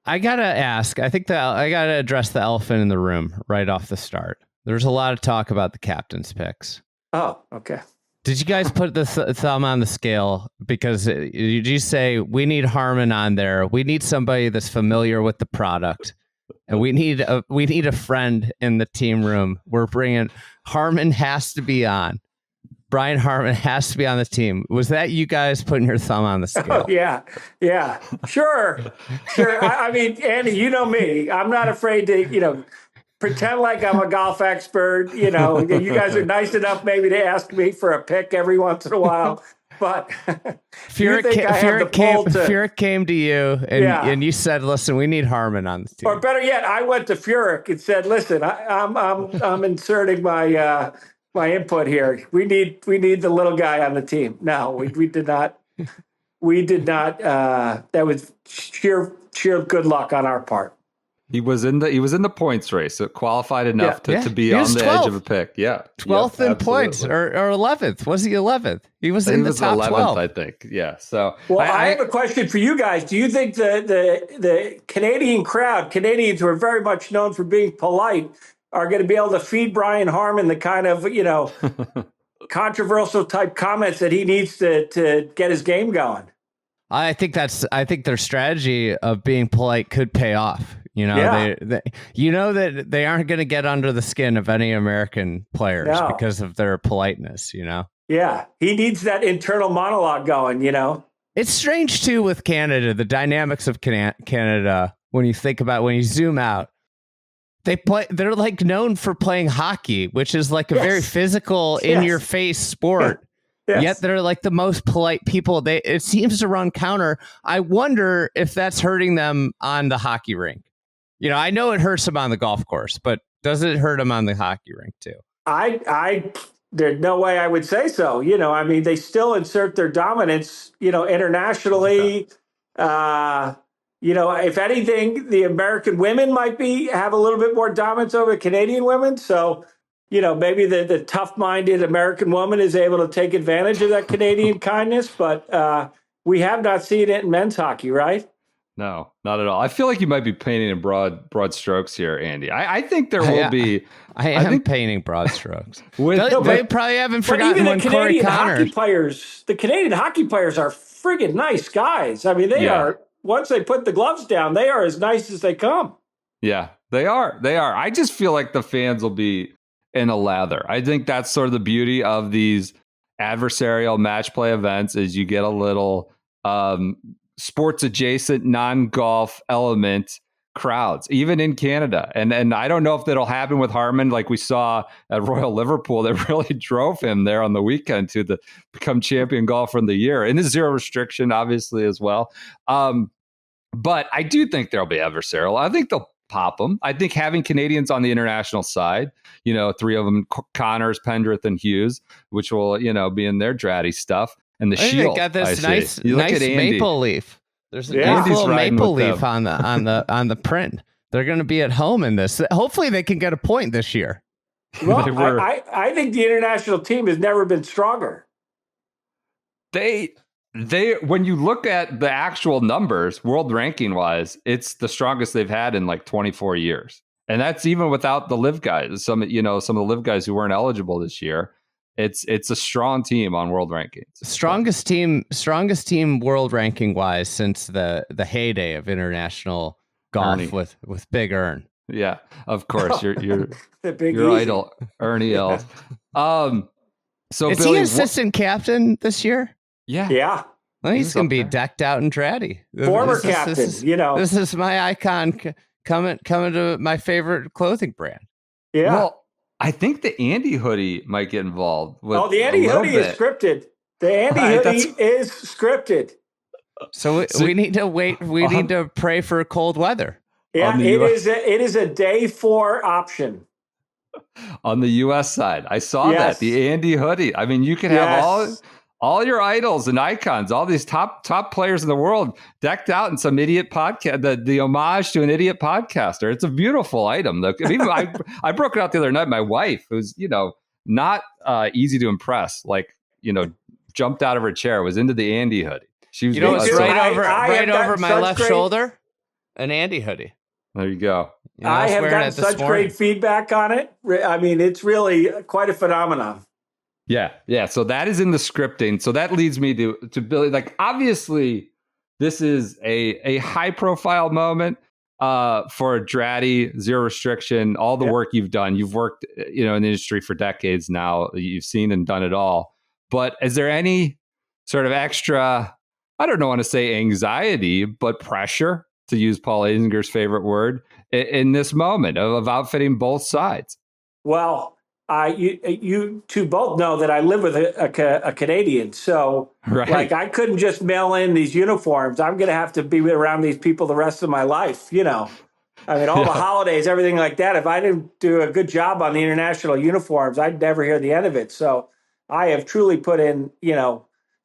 I gotta ask. I think I gotta address the elephant in the room right off the start. There's a lot of talk about the captain's picks. Oh, okay. Did you guys put the thumb on the scale? Because did you say we need Harmon on there? We need somebody that's familiar with the product. and we need a friend in the team room. We're bringing Harmon has to be on. Brian Harmon has to be on the team. Was that you guys putting your thumb on the scale? Oh, yeah. Sure. I mean, Andy, you know me. I'm not afraid to, pretend like I'm a golf expert. You guys are nice enough maybe to ask me for a pick every once in a while. But Furyk came to you and you said, "Listen, we need Harmon on the team." Or better yet, I went to Furyk and said, "Listen, I'm inserting my input here. We need the little guy on the team." No, we did not. We did not. That was sheer good luck on our part. He was in the points race, so qualified enough to be on the 12th. edge of a pick. Yeah, 12th in points or 11th. Was he 11th? He was in the top 11th, 12. I think. Yeah. So, well, I have a question for you guys. Do you think the Canadian crowd, Canadians who are very much known for being polite, are going to be able to feed Brian Harmon the kind of controversial type comments that he needs to get his game going? I think their strategy of being polite could pay off. That they aren't going to get under the skin of any American players because of their politeness. Yeah, he needs that internal monologue going. It's strange too with Canada, the dynamics of Canada. When you zoom out, they're like known for playing hockey, which is like a very physical, in your face sport. Yes. Yet they're like the most polite people. It seems to run counter. I wonder if that's hurting them on the hockey rink. I know it hurts them on the golf course, but does it hurt them on the hockey rink too? There's no way I would say so. I mean, they still insert their dominance, internationally. If anything, the American women might have a little bit more dominance over the Canadian women. So, maybe the tough-minded American woman is able to take advantage of that Canadian kindness, but we have not seen it in men's hockey, right? No, not at all. I feel like you might be painting in broad strokes here, Andy. I think there will be. I am painting broad strokes. They probably haven't forgotten when Corey Connor. The Canadian hockey players are friggin' nice guys. I mean, they are. Once they put the gloves down, they are as nice as they come. Yeah, they are. I just feel like the fans will be in a lather. I think that's sort of the beauty of these adversarial match play events is you get a little sports adjacent non-golf element crowds, even in Canada. And I don't know if that'll happen with Harmon like we saw at Royal Liverpool that really drove him there on the weekend to become champion golfer of the year. And the Zero Restriction, obviously, as well. But I do think there'll be adversarial. I think they'll pop them. I think having Canadians on the international side, three of them, Connors, Pendrith, and Hughes, which will, be in their Draddy stuff. And the shield. They got this nice maple leaf. There's a nice little maple leaf on the print. They're going to be at home in this. Hopefully, they can get a point this year. Well, I think the international team has never been stronger. They when you look at the actual numbers, world ranking wise, it's the strongest they've had in like 24 years, and that's even without the live guys. Some of the live guys who weren't eligible this year. It's a strong team on world rankings. Strongest team world ranking wise since the heyday of international golf Ernie. with Big Ern. Yeah, of course. Your your idol, Ernie Els. So is Billy, he assistant captain this year? Yeah. Well, he's gonna be decked out in Draddy. Former captain. This is my icon coming to my favorite clothing brand. Yeah. Well, I think the Andy hoodie might get involved. The Andy hoodie is scripted. The Andy hoodie is scripted. So we need to wait. We need to pray for cold weather. Yeah, it is a day 4 option. On the U.S. side, I saw that the Andy hoodie. I mean, you can have all your idols and icons, all these top players in the world decked out in some idiot podcast, the homage to an idiot podcaster. It's a beautiful item. Even I broke it out the other night. My wife, who's, not easy to impress, jumped out of her chair, was into the Andy hoodie. She was it's right over my left shoulder, an Andy hoodie. There you go. I have gotten such great feedback on it. I mean, it's really quite a phenomenon. Yeah. So that is in the scripting. So that leads me to Billy. Like, obviously, this is a high profile moment. for Draddy, Zero Restriction, all the work you've done. You've worked, in the industry for decades now. You've seen and done it all. But is there any sort of extra, I don't want to say anxiety, but pressure, to use Paul Azinger's favorite word, in this moment of outfitting both sides? Well, you two both know that I live with a Canadian, so Right. I couldn't just mail in these uniforms. I'm going to have to be around these people the rest of my life. I mean, all the holidays, everything like that. If I didn't do a good job on the international uniforms, I'd never hear the end of it. So I have truly put in,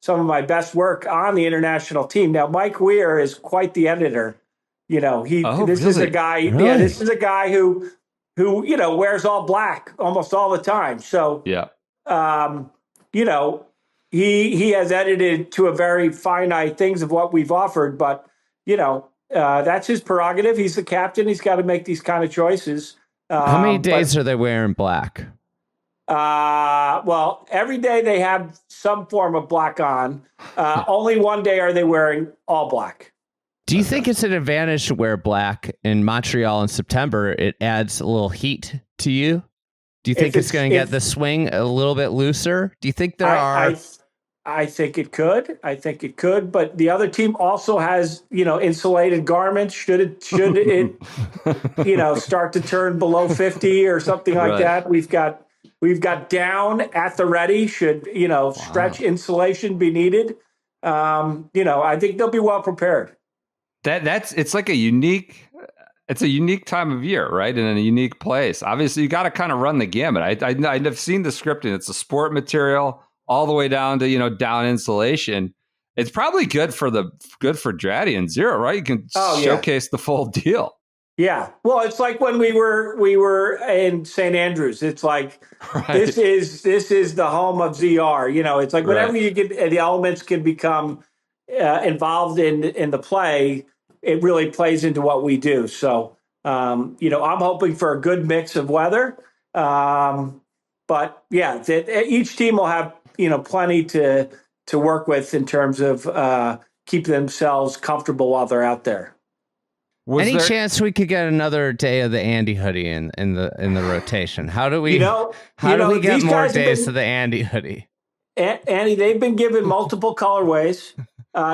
some of my best work on the international team. Now, Mike Weir is quite the editor. This is a guy. Really? Yeah, this is a guy who wears all black almost all the time. So Yeah. He has edited to a very finite things of what we've offered, but that's his prerogative. He's the captain. He's got to make these kind of choices. How many days are they wearing black? Well, every day they have some form of black on. Only one day are they wearing all black. Do you think it's an advantage to wear black in Montreal in September? It adds a little heat to you. Do you think it's going to get the swing a little bit looser? Do you think there are? I think it could. But the other team also has, insulated garments. Should it start to turn below 50 or something like that? We've got down at the ready. Should stretch insulation be needed? I think they'll be well prepared. It's like a unique time of year, right? And in a unique place. Obviously, you got to kind of run the gamut. I've seen the scripting. It's a sport material all the way down to down insulation. It's probably good for Draddy and Zero, right? You can showcase the full deal. Yeah. Well, it's like when we were in St. Andrews. It's like this is the home of ZR. It's like whenever you get the elements can become involved in the play, it really plays into what we do. So, I'm hoping for a good mix of weather. But yeah, each team will have, plenty to work with in terms of keep themselves comfortable while they're out there. Any chance we could get another day of the Andy hoodie in the rotation? How do we get more days to the Andy hoodie? Andy, they've been given multiple colorways.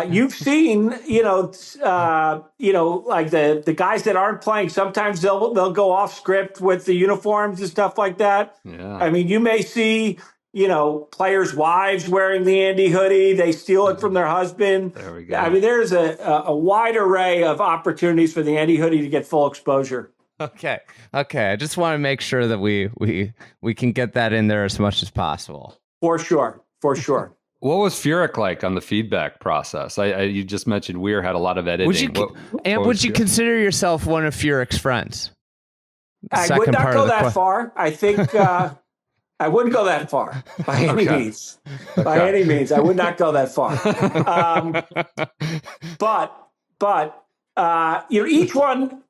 You've seen, like the guys that aren't playing, sometimes they'll go off script with the uniforms and stuff like that. Yeah. I mean, you may see, players' wives wearing the Andy hoodie. They steal it from their husband. There we go. I mean, there's a wide array of opportunities for the Andy hoodie to get full exposure. Okay. I just want to make sure that we can get that in there as much as possible. For sure. What was Furyk like on the feedback process? You just mentioned Weir had a lot of editing. Would you consider yourself one of Furyk's friends? I would not go that far. I think I wouldn't go that far by any means. By any means, I would not go that far. But each one,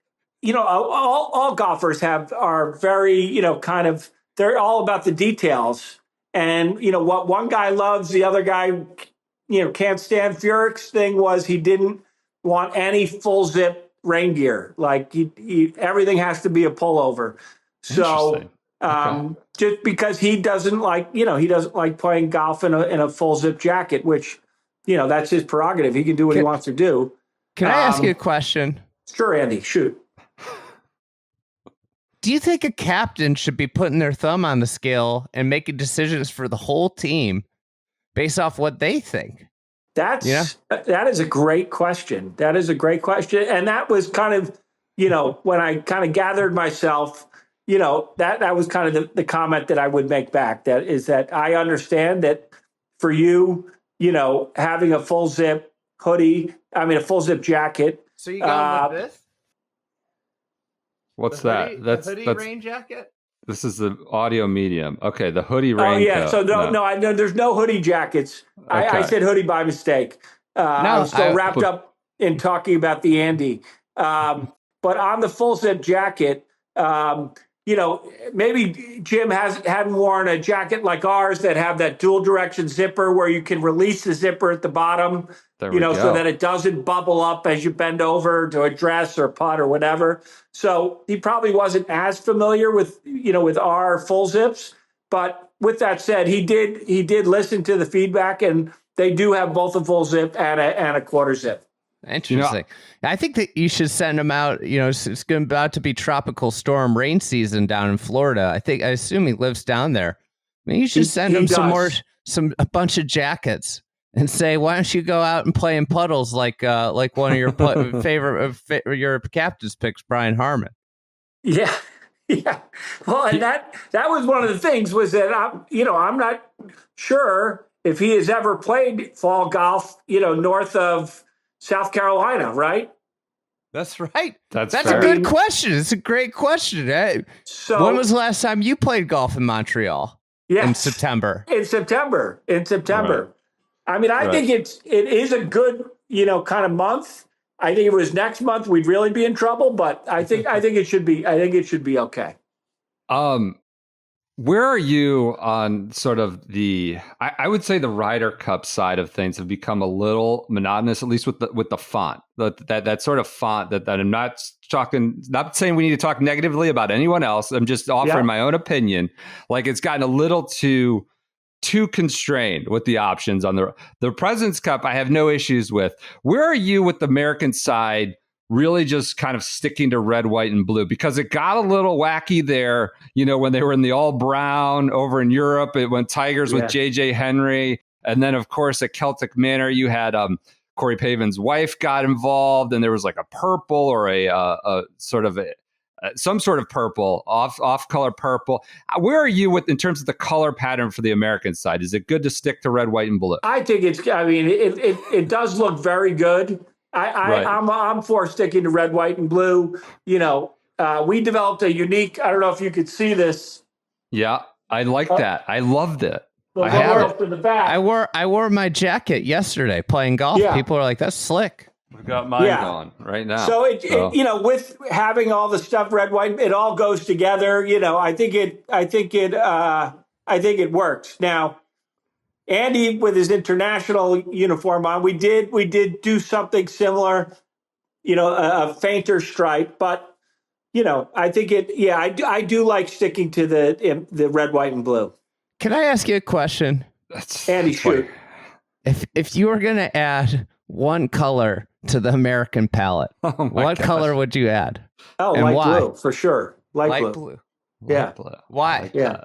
all golfers are very, they're all about the details. And, what one guy loves, the other guy, can't stand. Furyk's thing was he didn't want any full zip rain gear. Like everything has to be a pullover. So just because he doesn't like playing golf in a full zip jacket, which, that's his prerogative. He can do what he wants to do. Can I ask you a question? Sure, Andy, shoot. Do you think a captain should be putting their thumb on the scale and making decisions for the whole team based off what they think? That is a great question. And that was kind of, when I kind of gathered myself, that was kind of the comment that I would make back. That is that I understand that for you, having a full zip hoodie, a full zip jacket. So you got this? What's that? That's rain jacket? This is the audio medium. Okay, the hoodie raincoat. Oh, yeah. So no, there's no hoodie jackets. Okay. I said hoodie by mistake. I was still wrapped up in talking about the Andy. But on the full zip jacket, maybe Jim hadn't worn a jacket like ours that have that dual direction zipper where you can release the zipper at the bottom, so that it doesn't bubble up as you bend over to a dress or putt or whatever. So he probably wasn't as familiar with our full zips. But with that said, he did listen to the feedback, and they do have both a full zip and a quarter zip. Interesting. I think that you should send him out. It's about to be tropical storm rain season down in Florida. I assume he lives down there. I mean, you should send him a bunch of jackets and say, why don't you go out and play in puddles like one of your your captain's picks, Brian Harmon. Yeah. Yeah. Well, and that was one of the things was that I'm not sure if he has ever played fall golf, north of South Carolina, right? That's right. That's a good question. It's a great question. So when was the last time you played golf in Montreal? Yes, in September. In September. Right. I mean, I think it is a good, kind of month. I think if it was next month, we'd really be in trouble. But I think it should be. I think it should be okay. Where are you on sort of I would say the Ryder Cup side of things have become a little monotonous, at least with the font, that sort of font that I'm not saying we need to talk negatively about anyone else. I'm just offering my own opinion. Like it's gotten a little too constrained with the options on the President's Cup. I have no issues with. Where are you with the American side? Really just kind of sticking to red, white, and blue, because it got a little wacky there, when they were in the all brown over in Europe. It went Tigers with JJ Henry. And then, of course, at Celtic Manor, you had Corey Pavin's wife got involved, and there was like a purple or a sort of some sort of purple, off color purple. Where are you in terms of the color pattern for the American side? Is it good to stick to red, white, and blue? I think it does look very good. I'm for sticking to red, white, and blue. We developed a unique. I don't know if you could see this. Yeah, I like that. I loved it. I have it in the back. I wore my jacket yesterday playing golf. Yeah. People are like, "That's slick." We've got mine on right now. So it with having all the stuff red, white, it all goes together. I think it works. Now, Andy, with his international uniform on, we did do something similar, a fainter stripe, but I think I do like sticking to the red, white, and blue. Can I ask you a question? Andy, shoot. If you were going to add one color to the American palette, what color would you add? Oh, and light why? blue, for sure. Light blue. Yeah. Blue. Why? Yeah.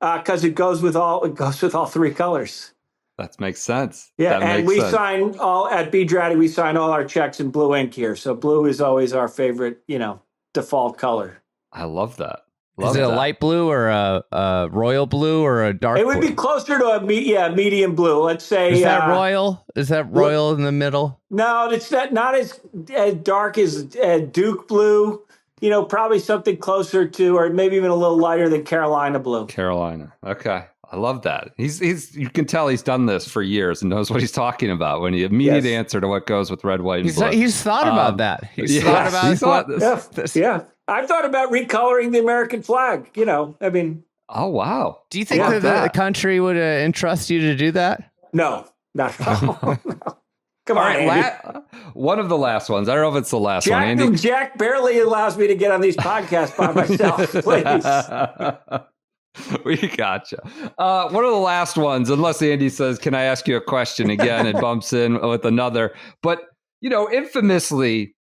Because it goes with all three colors. That makes sense. Yeah, and we sign all at B.Draddy. We sign all our checks in blue ink here. So blue is always our favorite, default color. I love that. Is it a light blue or a royal blue or a dark blue? It would be closer to a medium blue. Let's say. Is that royal? Is that royal in the middle? No, it's not as dark as Duke blue. Probably something closer to, or maybe even a little lighter than Carolina blue. Carolina. Okay. I love that. He's you can tell he's done this for years and knows what he's talking about when he immediate answer to what goes with red, white, and blue. He's thought about that. He's thought about this. Yeah. I've thought about recoloring the American flag. Oh, wow. Do you think that the country would entrust you to do that? No, not at all. No. Come on, Andy. One of the last ones. I don't know if it's the last one, Andy. Jack barely allows me to get on these podcasts by myself, please. We gotcha. One of the last ones, unless Andy says, can I ask you a question again? It bumps in with another. But, infamously,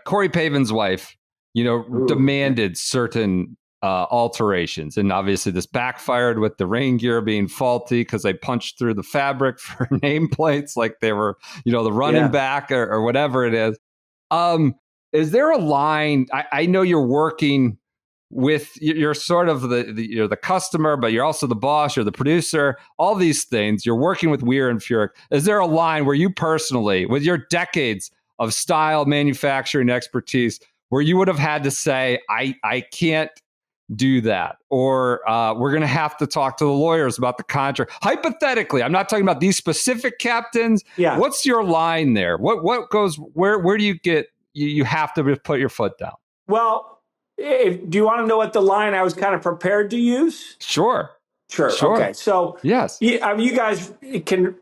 Corey Pavin's wife, demanded certain alterations. And obviously this backfired with the rain gear being faulty because they punched through the fabric for nameplates like they were, the running back or whatever it is. Is there a line? I know you're working with, you're sort of you're the customer, but you're also the boss, you're the producer, all these things. You're working with Weir and Furyk. Is there a line where you personally, with your decades of style, manufacturing expertise, where you would have had to say, I can't do that, or we're going to have to talk to the lawyers about the contract? Hypothetically, I'm not talking about these specific captains. Yeah. What's your line there? What goes, where do you get, you have to put your foot down? Well, Do you want to know what the line I was kind of prepared to use? Sure. Sure. Okay. So yes, I mean,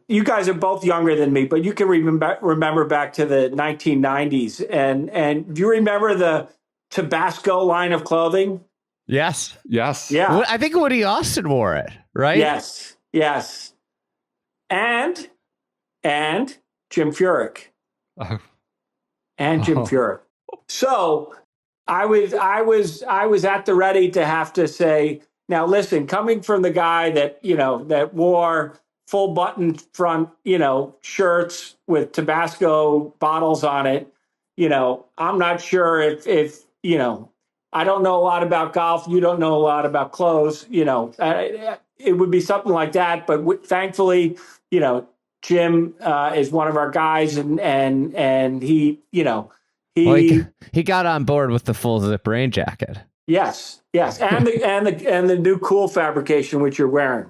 you guys are both younger than me, but you can remember back to the 1990s, and do you remember the Tabasco line of clothing? Yes. Yeah. I think Woody Austin wore it, right? Yes. And Jim Furyk. And Jim Furyk. So I was at the ready to have to say, now listen, coming from the guy that, that wore full button front, shirts with Tabasco bottles on it, I'm not sure if I don't know a lot about golf. You don't know a lot about clothes, it would be something like that. But thankfully, Jim is one of our guys, and he, he got on board with the full zip rain jacket. Yes, and the new cool fabrication which you're wearing.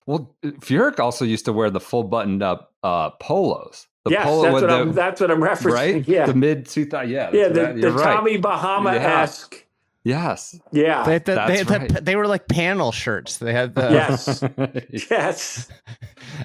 Well, Furyk also used to wear the full buttoned up polos. Yes, polo that's what I'm referencing. Right? Yeah, the mid 2000. Yeah, the Tommy Bahama-esque. Yes. Yeah. They were like panel shirts. They had the yes.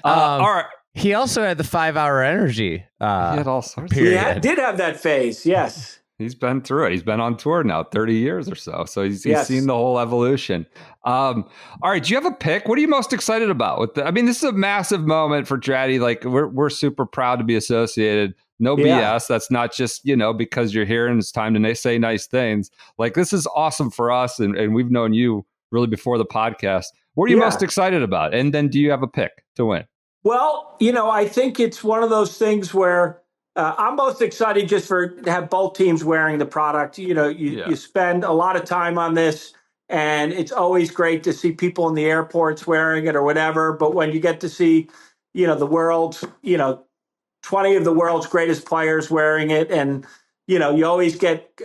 All right. He also had the 5 Hour Energy. He had all sorts. He did have that phase. Yes. He's been through it. He's been on tour now 30 years or so. So he's seen the whole evolution. All right. Do you have a pick? What are you most excited about? This is a massive moment for Draddy. Like we're super proud to be associated. No BS. That's not just, because you're here and it's time to say nice things. Like this is awesome for us. And we've known you really before the podcast. What are you most excited about? And then do you have a pick to win? Well, I think it's one of those things where I'm most excited just to have both teams wearing the product. You spend a lot of time on this, and it's always great to see people in the airports wearing it or whatever. But when you get to see, the world's, 20 of the world's greatest players wearing it, and, you always get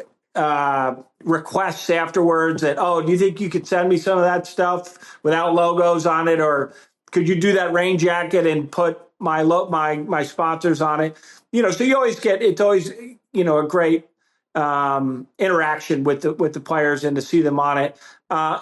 requests afterwards that, oh, do you think you could send me some of that stuff without logos on it? Or could you do that rain jacket and put my sponsors on it? So you always it's always, a great interaction with the players and to see them on it.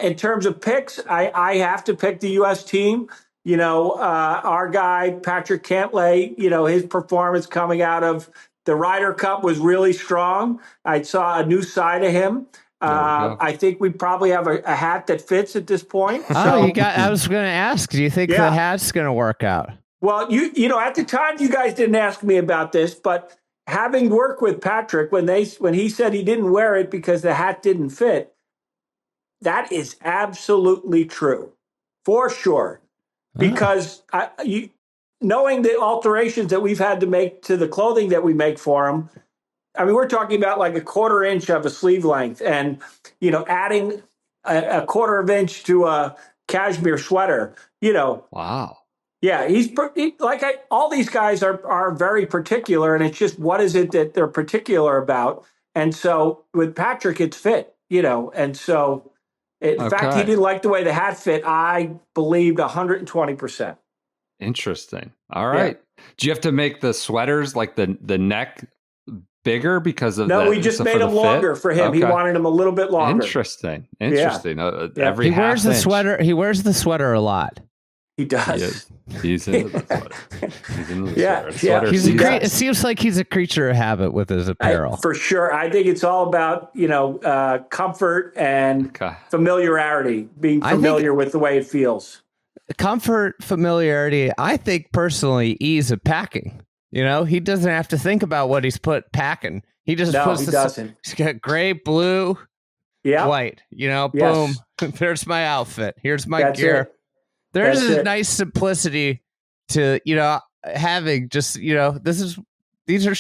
In terms of picks, I have to pick the U.S. team. Our guy, Patrick Cantlay, his performance coming out of the Ryder Cup was really strong. I saw a new side of him. I think we probably have a hat that fits at this point. I was going to ask, do you think the hat's going to work out? Well, at the time, you guys didn't ask me about this, but having worked with Patrick, when he said he didn't wear it because the hat didn't fit, that is absolutely true, for sure. Because knowing the alterations that we've had to make to the clothing that we make for him, we're talking about like a 1/4 inch of a sleeve length, and adding a 1/4 inch to a cashmere sweater. Wow. Yeah, all these guys are very particular, and it's just what is it that they're particular about? And so with Patrick, it's fit, and so in fact, he didn't like the way the hat fit. I believed 120%. Interesting. All right. Yeah. Do you have to make the sweaters like the neck bigger because of No, we just made them longer for him. Okay. He wanted them a little bit longer. Interesting. Yeah. Every he wears the sweater. He wears the sweater a lot. He does. He's into the sweater. He's into the sweater. It seems like he's a creature of habit with his apparel. For sure. I think it's all about, comfort and familiarity, being familiar with the way it feels. Comfort, familiarity, I think personally, ease of packing. He doesn't have to think about what he's packing. He just puts doesn't. He's got gray, blue, white, boom. There's my outfit. Here's my gear. It. There's a nice simplicity to, having just, these are,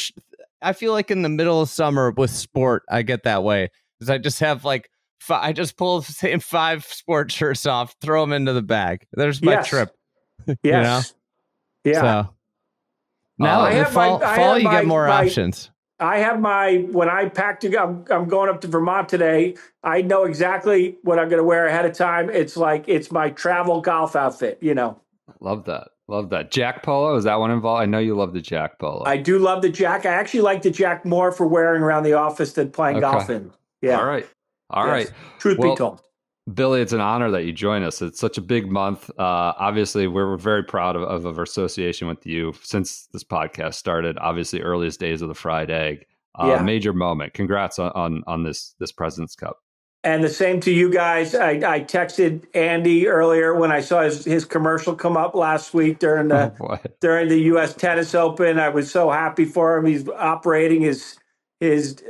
I feel like in the middle of summer with sport, I get that way. Because I just have I just pull the same 5 sport shirts off, throw them into the bag. There's my trip. Yes. Yeah. So now in fall you get more options. I have when I packed to go, I'm going up to Vermont today. I know exactly what I'm going to wear ahead of time. It's my travel golf outfit, Love that. Jack polo, is that one involved? I know you love the Jack polo. I do love the Jack. I actually like the Jack more for wearing around the office than playing golf in. Yeah. All right. All right. Truth be Well, told. Billy, it's an honor that you join us. It's such a big month. Obviously, we're very proud of our association with you since this podcast started. Obviously, earliest days of the fried egg. Yeah. Major moment. Congrats on this President's Cup. And the same to you guys. I texted Andy earlier when I saw his commercial come up last week during the U.S. Tennis Open. I was so happy for him. He's operating his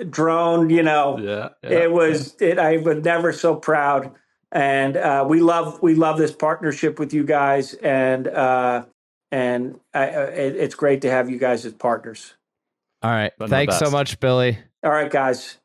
drone. You know, I was never so proud. And we love this partnership with you guys, and it's great to have you guys as partners. All right, thanks so much, Billy. All right, guys.